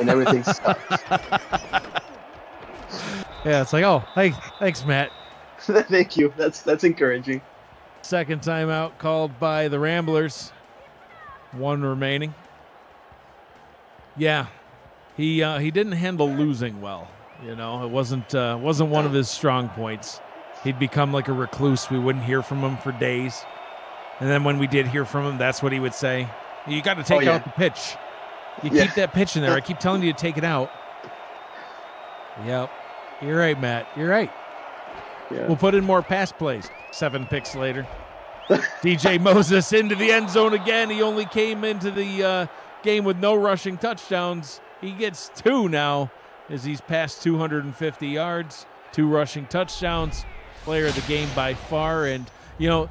and everything sucks. Yeah, it's like, oh, hey, thanks, Matt. Thank you. That's encouraging. Second timeout called by the Ramblers. 1 remaining. Yeah, he didn't handle losing well. You know, it wasn't one of his strong points. He'd become like a recluse. We wouldn't hear from him for days. And then when we did hear from him, that's what he would say. You got to take out the pitch. You keep that pitch in there. I keep telling you to take it out. Yep. You're right, Matt. You're right. Yeah. We'll put in more pass plays. 7 picks later. DJ Moses into the end zone again. He only came into the game with no rushing touchdowns. He gets 2 now as he's passed 250 yards, 2 rushing touchdowns. Player of the game by far. And, you know,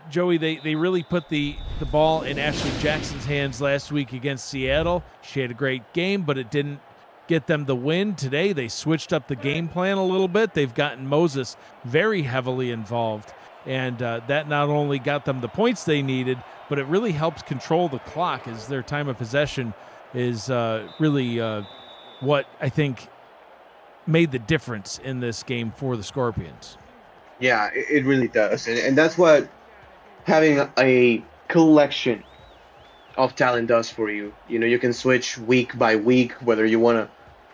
Joey, they really put the ball in Ashley Jackson's hands last week against Seattle. She had a great game, but it didn't get them the win. Today, they switched up the game plan a little bit. They've gotten Moses very heavily involved, and that not only got them the points they needed, but it really helps control the clock as their time of possession is really what I think made the difference in this game for the Scorpions. Yeah, it really does. And that's what having a collection of talent does for you. You know, you can switch week by week, whether you want to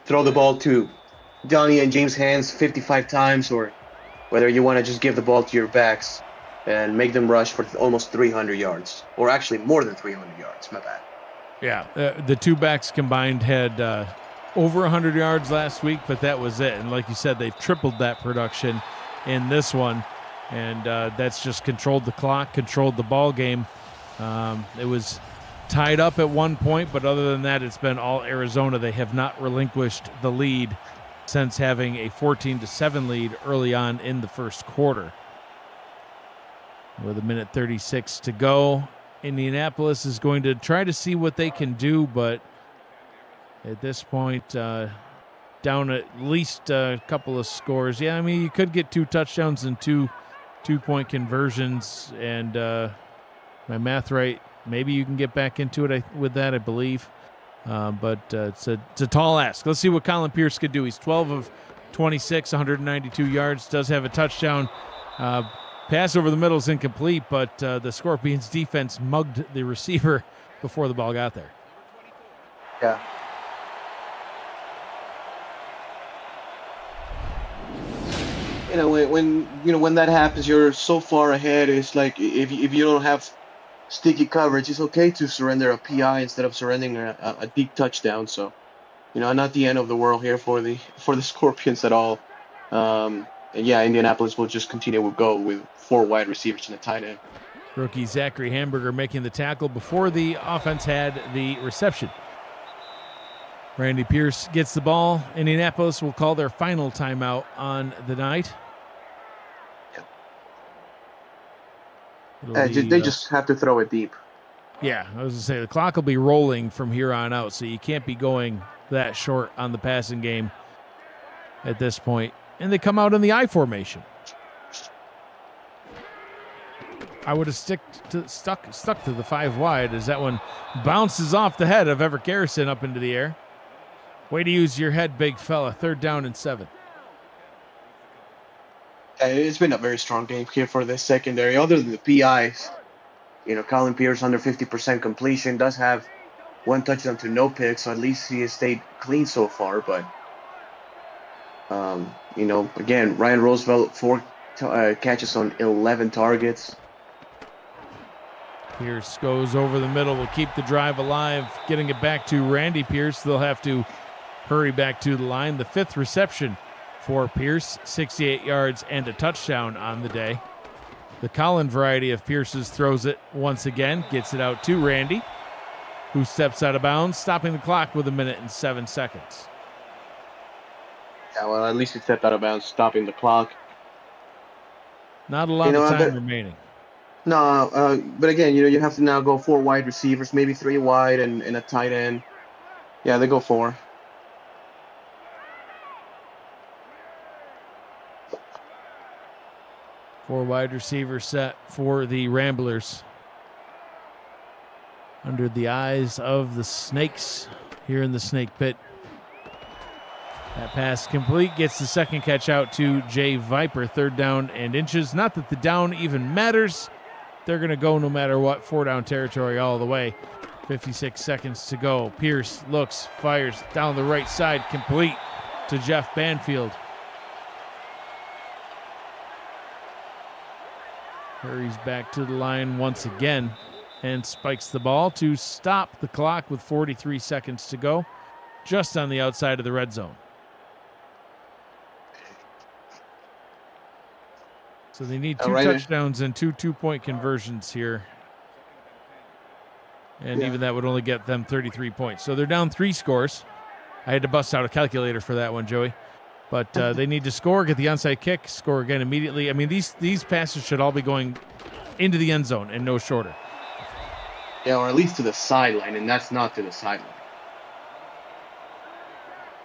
throw the ball to Donnie and James' hands 55 times or whether you want to just give the ball to your backs and make them rush for almost 300 yards. Or actually more than 300 yards, my bad. Yeah, the 2 backs combined had over 100 yards last week, but that was it. And like you said, they've tripled that production in this one, and that's just controlled the clock, controlled the ball game. It was tied up at one point, but other than that, it's been all Arizona. They have not relinquished the lead since having a 14-7 lead early on in the first quarter. With 1:36 to go, Indianapolis is going to try to see what they can do, but at this point, down at least a couple of scores. Yeah, I mean, you could get 2 touchdowns and 2 two-point conversions, and my math right, maybe you can get back into it with that, I believe. But it's a tall ask. Let's see what Colin Pierce could do. He's 12 of 26, 192 yards, does have a touchdown. Pass over the middle is incomplete, but the Scorpions defense mugged the receiver before the ball got there. Yeah. You know, when that happens, you're so far ahead. It's like if you don't have sticky coverage, it's okay to surrender a PI instead of surrendering a deep touchdown. So, you know, not the end of the world here for the Scorpions at all. And yeah, Indianapolis will just continue to go with 4 wide receivers and a tight end. Rookie Zachary Hamburger making the tackle before the offense had the reception. Randy Pierce gets the ball. Indianapolis will call their final timeout on the night. They just have to throw it deep. Yeah, I was going to say, the clock will be rolling from here on out, so you can't be going that short on the passing game at this point. And they come out in the I formation. I would have stuck to the 5 wide as that one bounces off the head of Everett Garrison up into the air. Way to use your head, big fella. 3rd down and 7. It's been a very strong game here for the secondary. Other than the PIs, you know, Colin Pierce under 50% completion, does have 1 touchdown to no picks, so at least he has stayed clean so far. But, you know, again, Ryan Roosevelt, 4 catches on 11 targets. Pierce goes over the middle, will keep the drive alive, getting it back to Randy Pierce. They'll have to hurry back to the line. The 5th reception for Pierce, 68 yards and a touchdown on the day. The Colin variety of Pierce's throws it once again, gets it out to Randy, who steps out of bounds, stopping the clock with 1:07 seconds. Yeah, well, at least he stepped out of bounds, stopping the clock. Not a lot of time remaining. No, but again, you have to now go 4 wide receivers, maybe 3 wide and a tight end. Yeah, they go 4. Four wide receiver set for the Ramblers. Under the eyes of the Snakes here in the Snake Pit. That pass complete, gets the second catch out to Jay Viper, 3rd down and inches. Not that the down even matters. They're going to go no matter what, 4-down territory all the way. 56 seconds to go. Pierce looks, fires down the right side, complete to Jeff Banfield. Hurries back to the line once again and spikes the ball to stop the clock with 43 seconds to go, just on the outside of the red zone. So they need 2 touchdowns and 2 two-point conversions here. And even that would only get them 33 points. So they're down 3 scores. I had to bust out a calculator for that one, Joey. But they need to score, get the onside kick, score again immediately. I mean, these passes should all be going into the end zone and no shorter. Yeah, or at least to the sideline, and that's not to the sideline.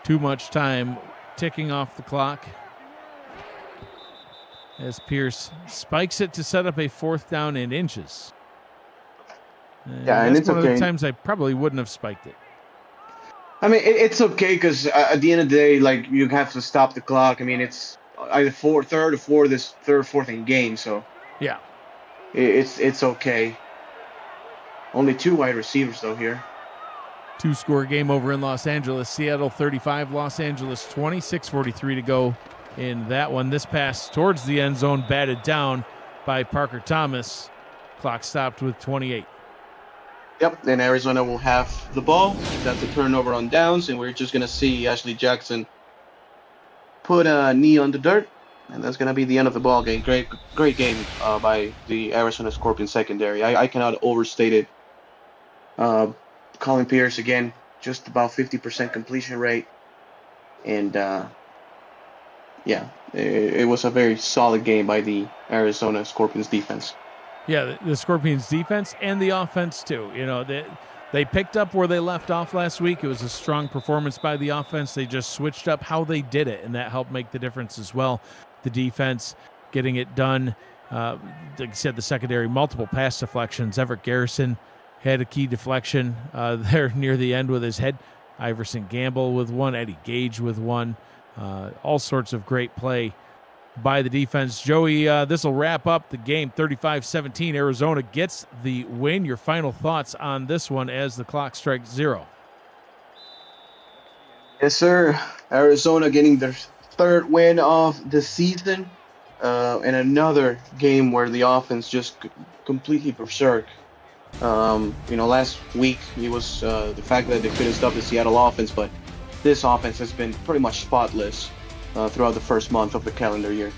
Too much time ticking off the clock as Pierce spikes it to set up a 4th down and inches. And and it's one okay. of the times I probably wouldn't have spiked it. I mean, it's okay because at the end of the day, like, you have to stop the clock. I mean, it's either 3rd or 4th and game, so yeah, it's okay. Only 2 wide receivers though here. 2-score game over in Los Angeles. Seattle 35, Los Angeles 20. 6:43 to go in that one. This pass towards the end zone batted down by Parker Thomas. Clock stopped with 28. Yep, then Arizona will have the ball. That's a turnover on downs, and we're just going to see Ashley Jackson put a knee on the dirt, and that's going to be the end of the ball game. Great game by the Arizona Scorpions secondary. I cannot overstate it. Colin Pierce, again, just about 50% completion rate. And, it was a very solid game by the Arizona Scorpions defense. Yeah, the Scorpions defense and the offense too. You know, they picked up where they left off last week. It was a strong performance by the offense. They just switched up how they did it, and that helped make the difference as well. The defense getting it done. Like I said, the secondary, multiple pass deflections. Everett Garrison had a key deflection there near the end with his head. Iverson Gamble with one. Eddie Gage with one. All sorts of great play by the defense. Joey, this will wrap up the game. 35-17. Arizona gets the win. Your final thoughts on this one as the clock strikes 0. Yes, sir. Arizona getting their 3rd win of the season. And another game where the offense just completely berserk. Last week it was the fact that they couldn't stop the Seattle offense, but this offense has been pretty much spotless throughout the first month of the calendar year.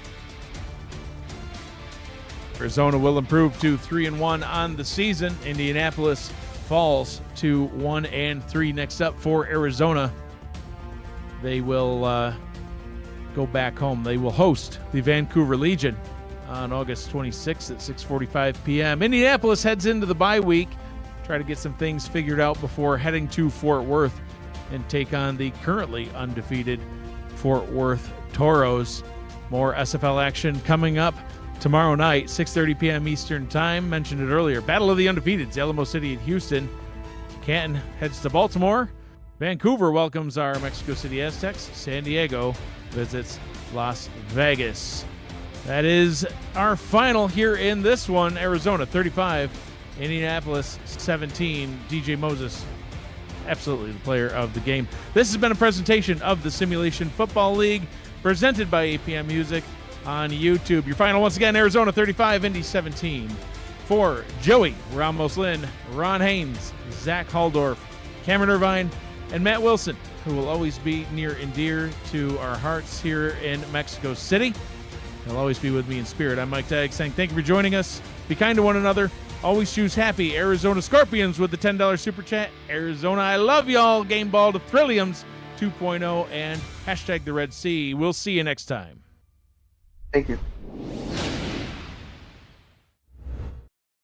Arizona will improve to 3-1 on the season. Indianapolis falls to 1-3. Next up for Arizona, they will go back home. They will host the Vancouver Legion on August 26th at 6:45 p.m. Indianapolis heads into the bye week, try to get some things figured out before heading to Fort Worth and take on the currently undefeated Fort Worth Toros. More SFL action coming up tomorrow night, 6:30 p.m. Eastern Time. Mentioned it earlier. Battle of the Undefeateds, Alamo City at Houston. Canton heads to Baltimore. Vancouver welcomes our Mexico City Aztecs. San Diego visits Las Vegas. That is our final here in this one. Arizona 35, Indianapolis 17. DJ Moses, absolutely the player of the game. This has been a presentation of the Simulation Football League, presented by APM Music on YouTube. Your final, once again, Arizona 35, Indy 17. For Joey Ramos Lynn, Ron Haynes, Zach Haldorf, Cameron Irvine, and Matt Wilson, who will always be near and dear to our hearts here in Mexico City. He'll always be with me in spirit. I'm Mike Tagg saying thank you for joining us. Be kind to one another. Always choose happy. Arizona Scorpions with the $10 super chat. Arizona, I love y'all. Game ball to Thrilliums 2.0 and hashtag the Red Sea. We'll see you next time. Thank you.